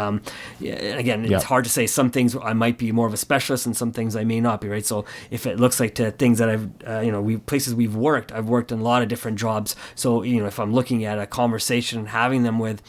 Again, it's hard to say. Some things I might be more of a specialist and some things I may not be, right? So if it looks like to things that I've, places we've worked, I've worked in a lot of different jobs. So, if I'm looking at a conversation and having them with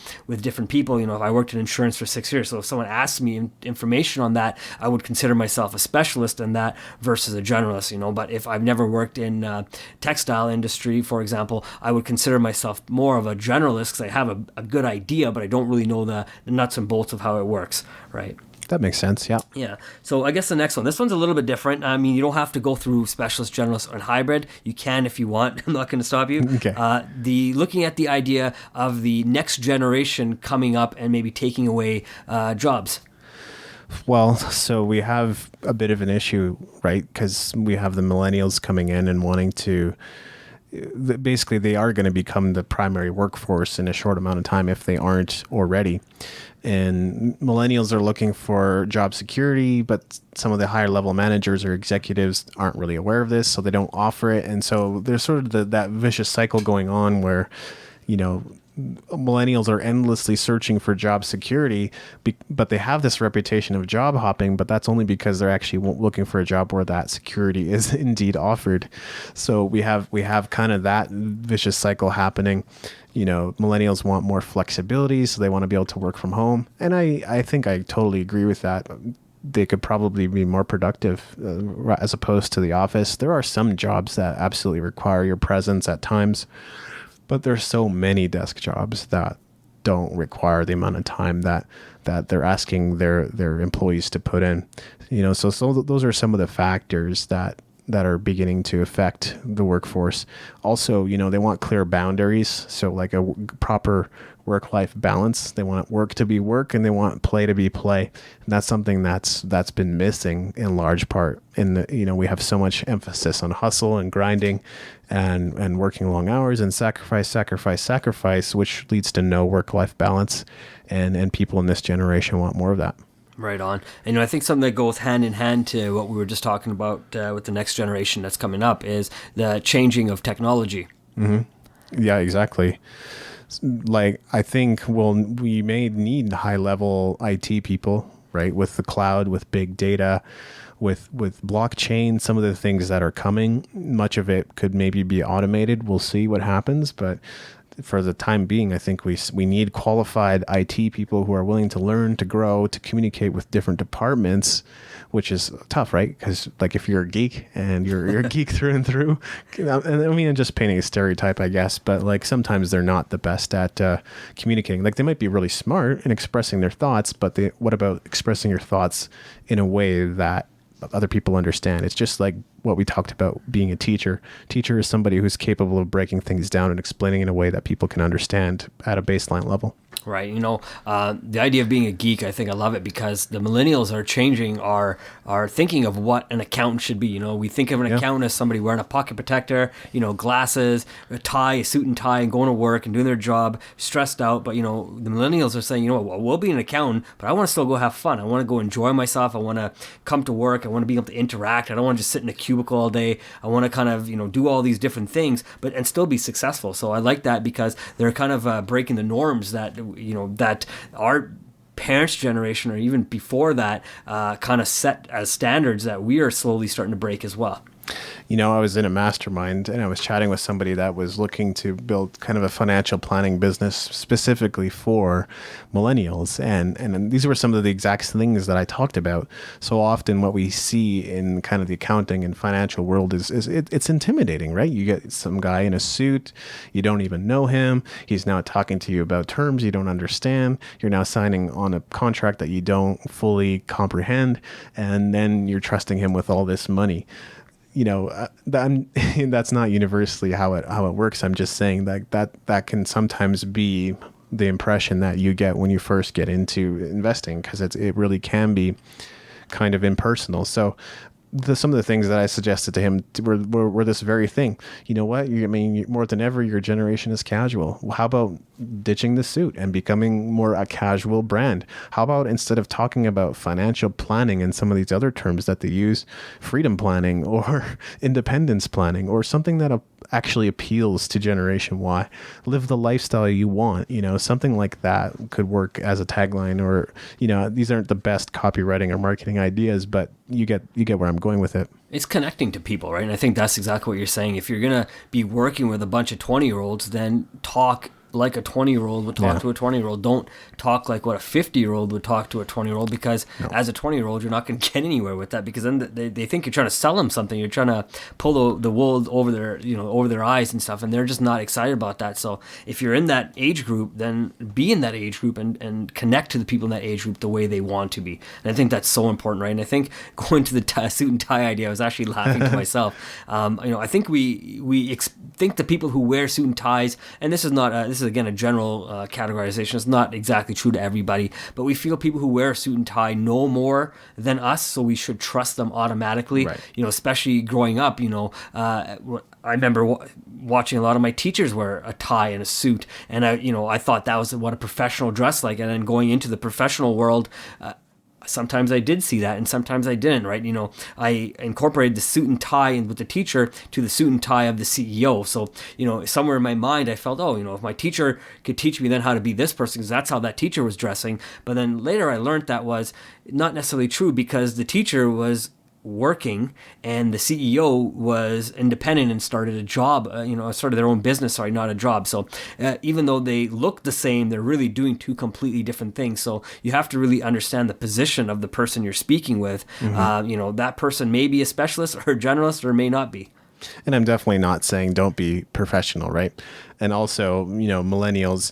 different people, if I worked in insurance for 6 years, so if someone asked me information on that, I would consider myself a specialist in that versus a generalist, but if I've never worked in textile industry, for example, I would consider myself more of a generalist because I have a good idea, but I don't really know the nuts and bolts of how it works, right? That makes sense, yeah. Yeah. So I guess the next one, this one's a little bit different. I mean, you don't have to go through specialist, generalist, and hybrid. You can if you want. I'm not going to stop you. Okay. Looking at the idea of the next generation coming up and maybe taking away jobs. Well, so we have a bit of an issue, right? Because we have the millennials coming in and wanting to, basically they are going to become the primary workforce in a short amount of time if they aren't already. And millennials are looking for job security, but some of the higher level managers or executives aren't really aware of this, so they don't offer it. And so there's sort of that vicious cycle going on where, millennials are endlessly searching for job security, but they have this reputation of job hopping, but that's only because they're actually looking for a job where that security is indeed offered. So we have kind of that vicious cycle happening. Millennials want more flexibility, so they want to be able to work from home. And I think I totally agree with that. they could probably be more productive as opposed to the office. There are some jobs that absolutely require your presence at times, but there's so many desk jobs that don't require the amount of time that they're asking their employees to put in. So those are some of the factors that are beginning to affect the workforce. Also, they want clear boundaries. So like a proper work-life balance. They want work to be work and they want play to be play. And that's something that's been missing in large part. We have so much emphasis on hustle and grinding and working long hours and sacrifice, which leads to no work-life balance. And people in this generation want more of that. Right on. And I think something that goes hand in hand to what we were just talking about with the next generation that's coming up is the changing of technology. Mm-hmm. Yeah, exactly. Like, I think we may need high-level IT people, right? With the cloud, with big data, with blockchain, some of the things that are coming, much of it could maybe be automated. We'll see what happens, but for the time being, I think we need qualified IT people who are willing to learn, to grow, to communicate with different departments, which is tough, right? Because like if you're a geek and you're a geek through and through, and I mean, I'm just painting a stereotype, I guess, but like sometimes they're not the best at communicating. Like they might be really smart in expressing their thoughts, but what about expressing your thoughts in a way that other people understand? It's just like what we talked about being a teacher. Teacher is somebody who's capable of breaking things down and explaining in a way that people can understand at a baseline level. Right. The idea of being a geek, I think I love it because the millennials are changing our thinking of what an accountant should be. We think of an accountant as somebody wearing a pocket protector, glasses, a suit and tie, and going to work and doing their job, stressed out. But, the millennials are saying, we'll be an accountant, but I want to still go have fun. I want to go enjoy myself. I want to come to work. I want to be able to interact. I don't want to just sit in a cubicle all day. I want to kind of, do all these different things, and still be successful. So I like that because they're kind of breaking the norms that our parents' generation or even before that kind of set as standards that we are slowly starting to break as well. I was in a mastermind and I was chatting with somebody that was looking to build kind of a financial planning business specifically for millennials. And these were some of the exact things that I talked about. So often what we see in kind of the accounting and financial world is it's intimidating, right? You get some guy in a suit, you don't even know him. He's now talking to you about terms you don't understand. You're now signing on a contract that you don't fully comprehend. And then you're trusting him with all this money. That's not universally how it works. I'm just saying that can sometimes be the impression that you get when you first get into investing, because it really can be kind of impersonal. So some of the things that I suggested to him were this very thing. You know what? More than ever, your generation is casual. How about ditching the suit and becoming more a casual brand? How about instead of talking about financial planning and some of these other terms that they use, freedom planning or independence planning or something that actually appeals to Generation Y? Live the lifestyle you want. Something like that could work as a tagline, or these aren't the best copywriting or marketing ideas, but you get where I'm going with it. It's connecting to people, right? And I think that's exactly what you're saying. If you're going to be working with a bunch of 20-year-olds, then talk like a 20-year-old would talk to a 20-year-old. Don't talk like what a 50-year-old would talk to a 20-year-old, because as a 20-year-old, you're not going to get anywhere with that, because then they think you're trying to sell them something. You're trying to pull the wool over their eyes and stuff, and they're just not excited about that. So if you're in that age group, then be in that age group and connect to the people in that age group the way they want to be. And I think that's so important, right? And I think going to the suit and tie idea, I was actually laughing to myself. I think we think the people who wear suit and ties, and this is again a general categorization. It's not exactly true to everybody, but we feel people who wear a suit and tie know more than us, so we should trust them automatically. Right. Especially growing up. I remember watching a lot of my teachers wear a tie and a suit, and I thought that was what a professional dressed like. And then going into the professional world, sometimes I did see that and sometimes I didn't, right? I incorporated the suit and tie with the teacher to the suit and tie of the CEO. So, somewhere in my mind, I felt, if my teacher could teach me then how to be this person, because that's how that teacher was dressing. But then later I learned that was not necessarily true, because the teacher was working, and the CEO was independent and started a job, started their own business, sorry, not a job. So even though they look the same, they're really doing two completely different things. So you have to really understand the position of the person you're speaking with. That person may be a specialist or a generalist or may not be. And I'm definitely not saying don't be professional, right? And also, millennials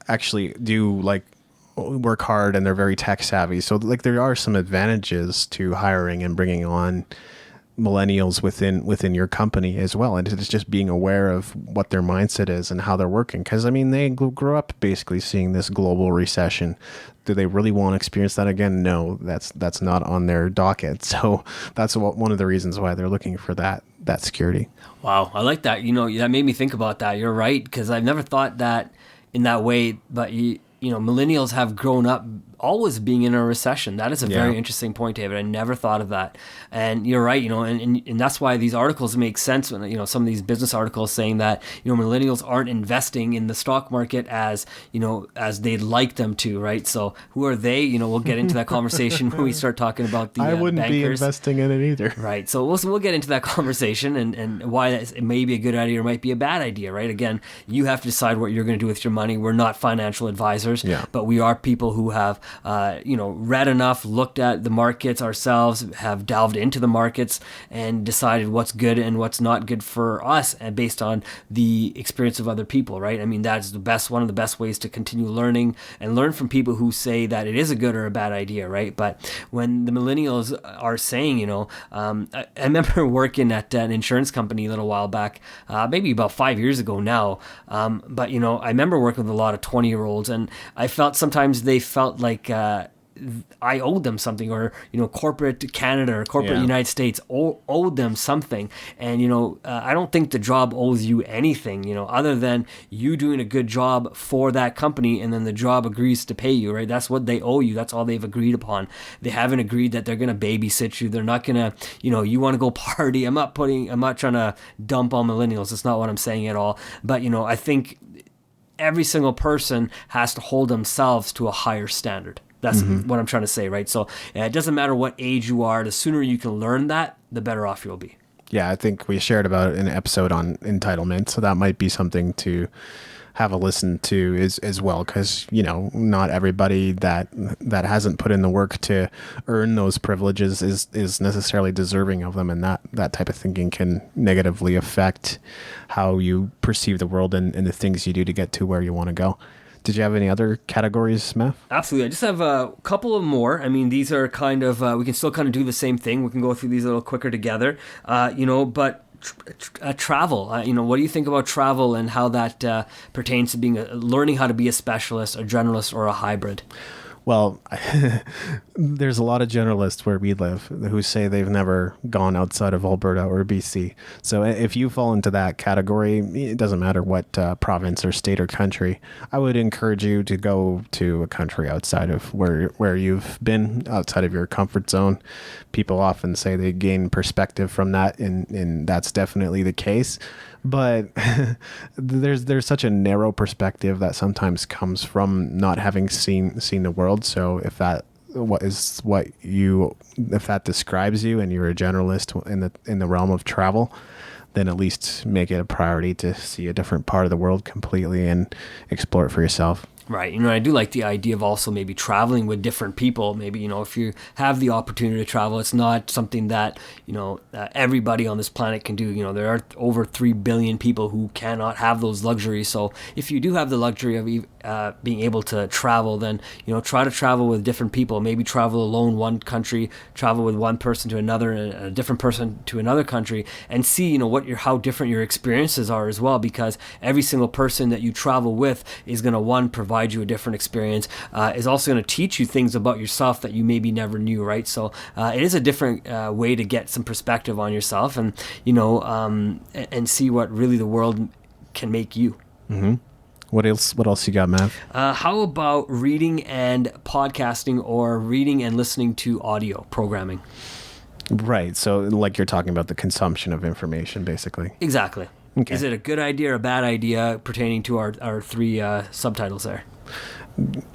actually do like work hard and they're very tech savvy. So like there are some advantages to hiring and bringing on millennials within your company as well. And it's just being aware of what their mindset is and how they're working. Because I mean, they grew up basically seeing this global recession. Do they really want to experience that again? No, that's not on their docket. So that's one of the reasons why they're looking for that security. Wow, I like that. That made me think about that. You're right, because I've never thought that in that way. But millennials have grown up always being in a recession. That is a very interesting point, David. I never thought of that. And you're right, and that's why these articles make sense when, some of these business articles saying that, millennials aren't investing in the stock market as they'd like them to, right? So who are they? We'll get into that conversation when we start talking about the I wouldn't bankers. be investing in it either. Right. So we'll get into that conversation and why it may be a good idea or might be a bad idea, right? Again, you have to decide what you're going to do with your money. We're not financial advisors, but we are people who have read enough, looked at the markets ourselves, have delved into the markets and decided what's good and what's not good for us, and based on the experience of other people, right? I mean, that's one of the best ways to continue learning and learn from people who say that it is a good or a bad idea, right? But when the millennials are saying, I remember working at an insurance company a little while back, maybe about 5 years ago now. But I remember working with a lot of 20-year-olds, and I felt sometimes they felt like I owed them something, or corporate Canada or corporate United States owed them something. And I don't think the job owes you anything, other than you doing a good job for that company, and then the job agrees to pay you, right? That's what they owe you. That's all they've agreed upon. They haven't agreed that they're going to babysit you. They're not going to, you want to go party. I'm not trying to dump on millennials. That's not what I'm saying at all. But I think every single person has to hold themselves to a higher standard. That's what I'm trying to say, right? So it doesn't matter what age you are. The sooner you can learn that, the better off you'll be. Yeah, I think we shared about it in an episode on entitlement. So that might be something to have a listen to as well, because not everybody that hasn't put in the work to earn those privileges is necessarily deserving of them, and that type of thinking can negatively affect how you perceive the world and the things you do to get to where you want to go. Did you have any other categories, Matt? Absolutely. I just have a couple of more. I mean, these are kind of, we can still kind of do the same thing. We can go through these a little quicker together, but travel. What do you think about travel and how that pertains to learning how to be a specialist, a generalist, or a hybrid? Well, there's a lot of generalists where we live who say they've never gone outside of Alberta or BC. So if you fall into that category, it doesn't matter what province or state or country, I would encourage you to go to a country outside of where you've been, outside of your comfort zone. People often say they gain perspective from that, and that's definitely the case. But there's such a narrow perspective that sometimes comes from not having seen the world. So if that describes you and you're a generalist in the realm of travel, then at least make it a priority to see a different part of the world completely and explore it for yourself. Right. I do like the idea of also maybe traveling with different people. Maybe, if you have the opportunity to travel, it's not something that, everybody on this planet can do. There are over 3 billion people who cannot have those luxuries. So if you do have the luxury of being able to travel, then, try to travel with different people. Maybe travel alone one country, travel with one person to another, and a different person to another country, and see, how different your experiences are as well, because every single person that you travel with is going to, provide you a different experience, is also going to teach you things about yourself that you maybe never knew, right? So it is a different way to get some perspective on yourself, and and see what really the world can make you. Mm-hmm. What else you got, Mav? How about reading and podcasting, or reading and listening to audio programming? Right. So like you're talking about the consumption of information, basically. Exactly. Okay. Is it a good idea or a bad idea pertaining to our three subtitles there?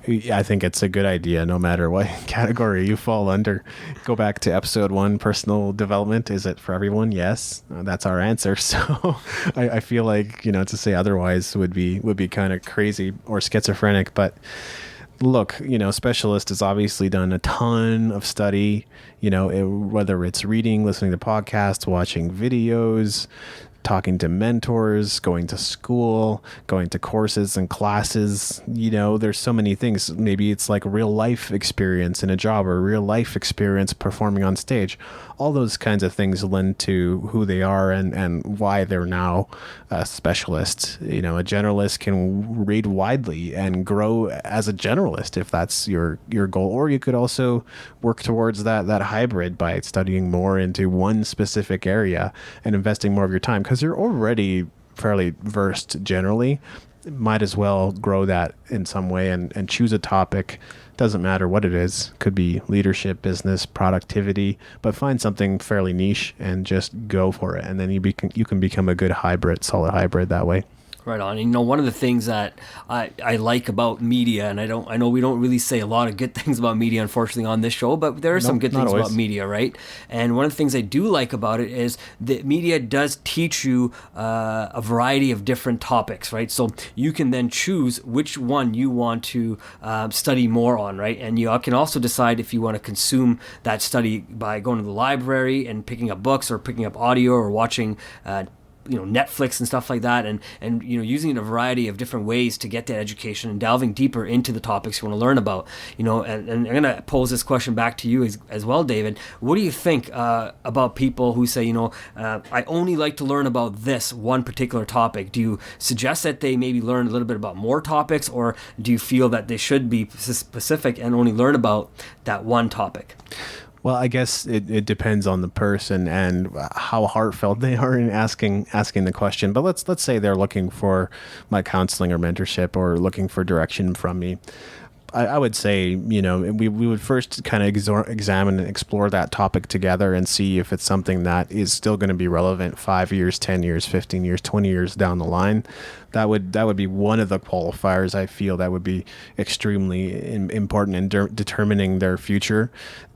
I think it's a good idea no matter what category you fall under. Go back to episode 1, personal development. Is it for everyone? Yes. That's our answer. So I feel like, to say otherwise would be kind of crazy or schizophrenic. But look, Specialist has obviously done a ton of study, whether it's reading, listening to podcasts, watching videos, talking to mentors, going to school, going to courses and classes. There's so many things. Maybe it's like real life experience in a job or real life experience performing on stage. All those kinds of things lend to who they are and why they're now a specialist. A generalist can read widely and grow as a generalist if that's your goal. Or you could also work towards that hybrid by studying more into one specific area and investing more of your time, because you're already fairly versed generally. Might as well grow that in some way and choose a topic. Doesn't matter what it is. Could be leadership, business, productivity, but find something fairly niche and just go for it. And then you can become a good hybrid, solid hybrid that way. Right on. And, one of the things that I like about media, and I know we don't really say a lot of good things about media, unfortunately, on this show, but there are some good things about media, right? And one of the things I do like about it is that media does teach you a variety of different topics, right? So you can then choose which one you want to study more on, right? And you can also decide if you want to consume that study by going to the library and picking up books or picking up audio or watching Netflix and stuff like that, and using a variety of different ways to get that education and delving deeper into the topics you want to learn about. And I'm going to pose this question back to you as well, David. What do you think about people who say, I only like to learn about this one particular topic? Do you suggest that they maybe learn a little bit about more topics, or do you feel that they should be specific and only learn about that one topic? Well, I guess it depends on the person and how heartfelt they are in asking the question. But let's say they're looking for my counseling or mentorship or looking for direction from me. I would say, we would first kind of examine and explore that topic together and see if it's something that is still going to be relevant 5 years, 10 years, 15 years, 20 years down the line. That would be one of the qualifiers I feel that would be extremely important in determining their future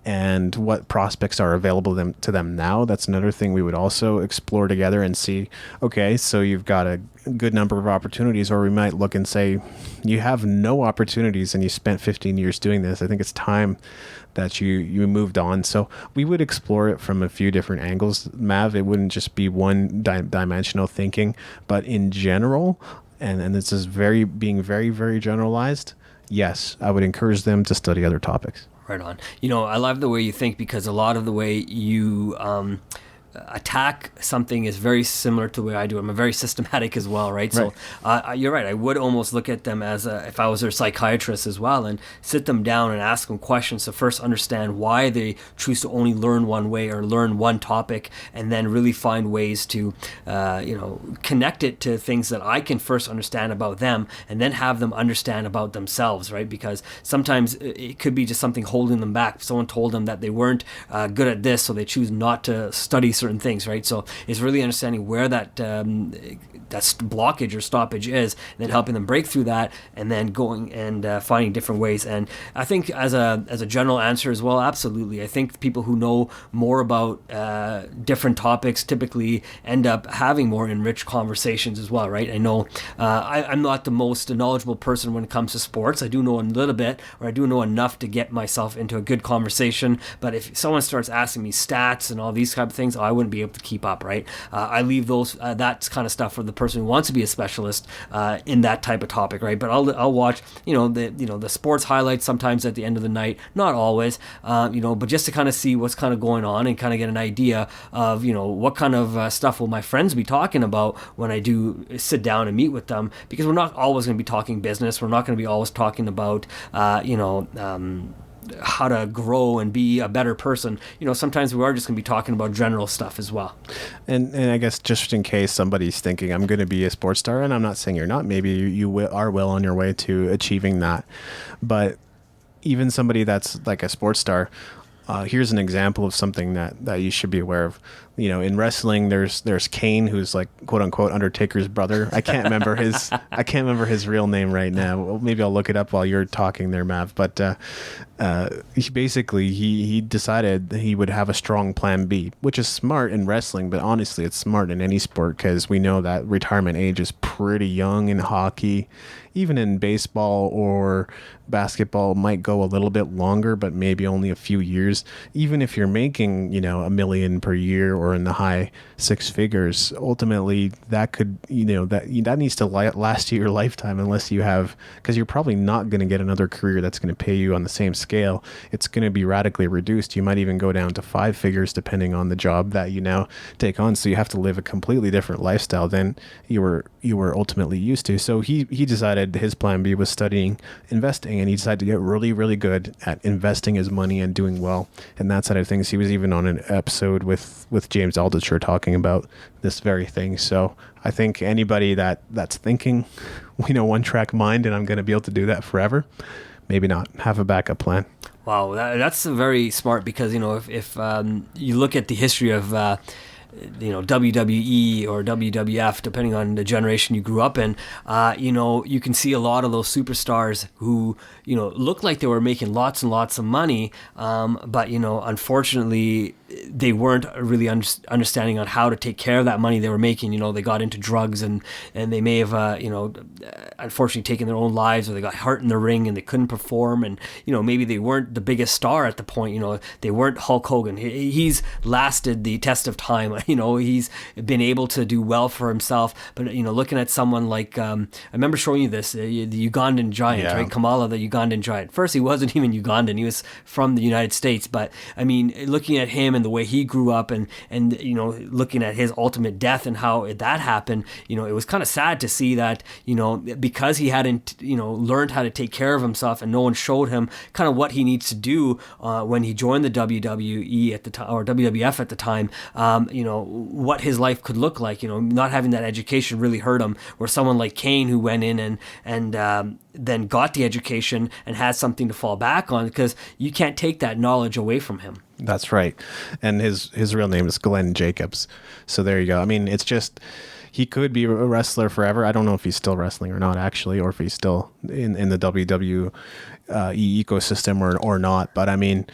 and what prospects are available to them now. That's another thing we would also explore together and see, okay, so you've got a good number of opportunities, or we might look and say, you have no opportunities and you spent 15 years doing this. I think it's time that you moved on. So we would explore it from a few different angles, Mav. It wouldn't just be one dimensional thinking, but in general, and this is being very, very generalized, yes, I would encourage them to study other topics. Right on. I love the way you think, because a lot of the way you attack something is very similar to the way I do. I'm a very systematic as well, right? So you're right. I would almost look at them as if I was their psychiatrist as well, and sit them down and ask them questions to first understand why they choose to only learn one way or learn one topic, and then really find ways to, connect it to things that I can first understand about them, and then have them understand about themselves, right? Because sometimes it could be just something holding them back. Someone told them that they weren't good at this, so they choose not to study certain things, right? So it's really understanding where that blockage or stoppage is, and then helping them break through that, and then going and finding different ways. And I think as a general answer as well, absolutely. I think people who know more about different topics typically end up having more enriched conversations as well, right? I know I'm not the most knowledgeable person when it comes to sports. I do know a little bit, or I do know enough to get myself into a good conversation. But if someone starts asking me stats and all these type of things, I wouldn't be able to keep up, right? I leave those that kind of stuff for the person who wants to be a specialist in that type of topic, right? But I'll watch the sports highlights sometimes at the end of the night, not always, but just to kind of see what's kind of going on and kind of get an idea of what kind of stuff will my friends be talking about when I do sit down and meet with them, because we're not always going to be talking business. We're not going to be always talking about how to grow and be a better person. Sometimes we are just going to be talking about general stuff as well. And I guess just in case somebody's thinking, I'm going to be a sports star, and I'm not saying you're not, maybe you are well on your way to achieving that. But even somebody that's like a sports star, Here's an example of something that you should be aware of. You know, in wrestling, there's Kane, who's like quote unquote Undertaker's brother. I can't remember his real name right now. Well, maybe I'll look it up while you're talking there, Mav. But he decided he would have a strong plan B, which is smart in wrestling, but honestly, it's smart in any sport because we know that retirement age is pretty young in hockey. Even in baseball or basketball, might go a little bit longer, but maybe only a few years. Even if you're making, you know, $1 million per year or in the high six figures, ultimately that could, you know, that needs to last you your lifetime, unless you have, because you're probably not going to get another career that's going to pay you on the same scale. It's going to be radically reduced. You might even go down to 5 figures depending on the job that you now take on. So you have to live a completely different lifestyle than you were ultimately used to. So he decided his plan B was studying investing, and he decided to get really, really good at investing his money and doing well and that side of things. He was even on an episode with James Altucher talking about this very thing. So I think anybody that's thinking, we know one track mind and I'm going to be able to do that forever, maybe not. Have a backup plan. Wow, that's very smart, because, you know, if you look at the history of you know, WWE or WWF, depending on the generation you grew up in, you know, you can see a lot of those superstars who, you know, looked like they were making lots and lots of money, but, you know, unfortunately, they weren't really understanding on how to take care of that money they were making. You know, they got into drugs and they may have, you know, unfortunately taken their own lives, or they got hurt in the ring and they couldn't perform. And, you know, maybe they weren't the biggest star at the point. You know, they weren't Hulk Hogan. He's lasted the test of time. You know, he's been able to do well for himself. But, you know, looking at someone like, I remember showing you this, the Ugandan giant, right? Kamala, the Ugandan giant. First, he wasn't even Ugandan. He was from the United States. But, I mean, looking at him and the way he grew up and you know, looking at his ultimate death and how that happened, you know, it was kind of sad to see that, you know, because he hadn't, you know, learned how to take care of himself and no one showed him kind of what he needs to do when he joined the WWE at the time, or WWF at the time, you know, what his life could look like. You know, not having that education really hurt him, where someone like Kane, who went in and then got the education and has something to fall back on, because you can't take that knowledge away from him. That's right. And his real name is Glenn Jacobs. So there you go. I mean, it's just, he could be a wrestler forever. I don't know if he's still wrestling or not, actually, or if he's still in the WWE ecosystem or not. But I mean,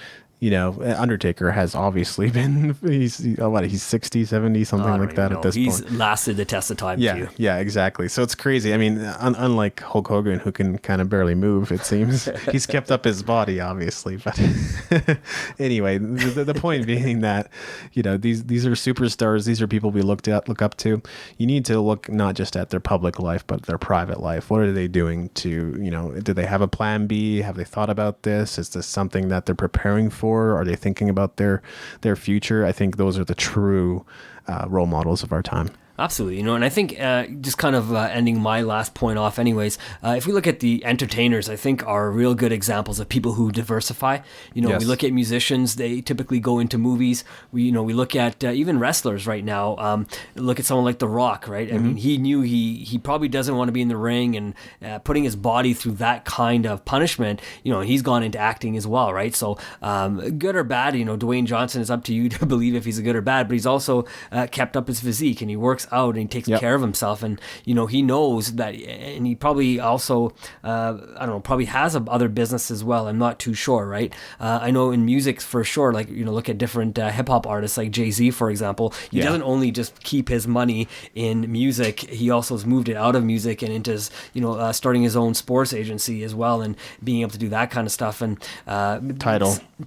you know, Undertaker has obviously been, he's 60, 70, something like that at this point. He's lasted the test of time, too. Yeah, exactly. So it's crazy. I mean, unlike Hulk Hogan, who can kind of barely move, it seems, he's kept up his body, obviously. But anyway, the point being that, you know, these are superstars. These are people we look up to. You need to look not just at their public life, but their private life. What are they doing to, you know, do they have a plan B? Have they thought about this? Is this something that they're preparing for? Are they thinking about their future? I think those are the true role models of our time. Absolutely. You know, and I think just kind of ending my last point off anyways, if we look at the entertainers, I think are real good examples of people who diversify. You know, yes. We look at musicians, they typically go into movies. We look at even wrestlers right now. Look at someone like The Rock, right? Mm-hmm. I mean, he knew he probably doesn't want to be in the ring, and putting his body through that kind of punishment, you know, he's gone into acting as well, right? So good or bad, you know, Dwayne Johnson, is up to you to believe if he's a good or bad, but he's also kept up his physique, and he works out and he takes care of himself, and you know, he knows that, and he probably also I don't know, probably has other business as well. I'm not too sure, right? I know in music for sure, like, you know, look at different hip-hop artists like Jay-Z, for example. He doesn't only just keep his money in music, he also has moved it out of music and into his, you know, starting his own sports agency as well, and being able to do that kind of stuff, and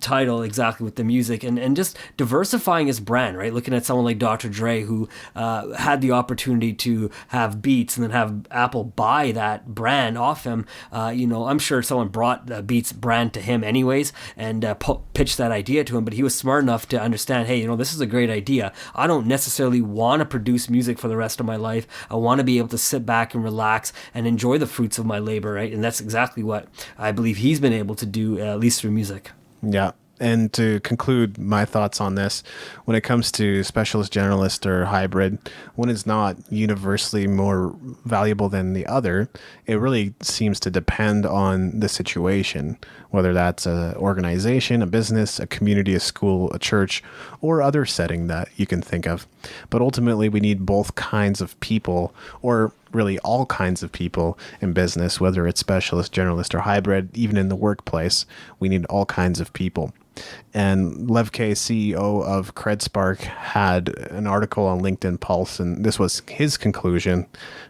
Tidal exactly, with the music, and just diversifying his brand, right? Looking at someone like Dr. Dre, who had the opportunity to have Beats and then have Apple buy that brand off him. You know, I'm sure someone brought the Beats brand to him anyways and pitched that idea to him, but he was smart enough to understand, hey, you know, this is a great idea. I don't necessarily want to produce music for the rest of my life. I want to be able to sit back and relax and enjoy the fruits of my labor, right? And that's exactly what I believe he's been able to do, at least through music. Yeah. And to conclude my thoughts on this, when it comes to specialist, generalist, or hybrid, one is not universally more valuable than the other. It really seems to depend on the situation, whether that's an organization, a business, a community, a school, a church, or other setting that you can think of. But ultimately, we need both kinds of people, or really all kinds of people in business, whether it's specialist, generalist, or hybrid. Even in the workplace, we need all kinds of people. And Lev K, CEO of CredSpark, had an article on LinkedIn Pulse, and this was his conclusion,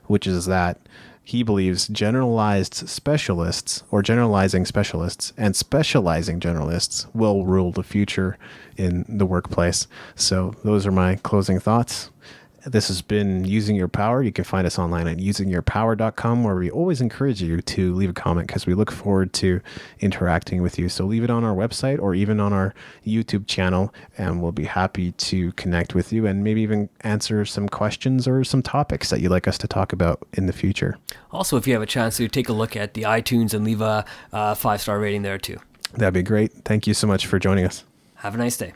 which is that he believes generalized specialists, or generalizing specialists, and specializing generalists will rule the future in the workplace. So those are my closing thoughts. This has been Using Your Power. You can find us online at usingyourpower.com, where we always encourage you to leave a comment because we look forward to interacting with you. So leave it on our website or even on our YouTube channel, and we'll be happy to connect with you and maybe even answer some questions or some topics that you'd like us to talk about in the future. Also, if you have a chance to take a look at the iTunes and leave a 5-star rating there too. That'd be great. Thank you so much for joining us. Have a nice day.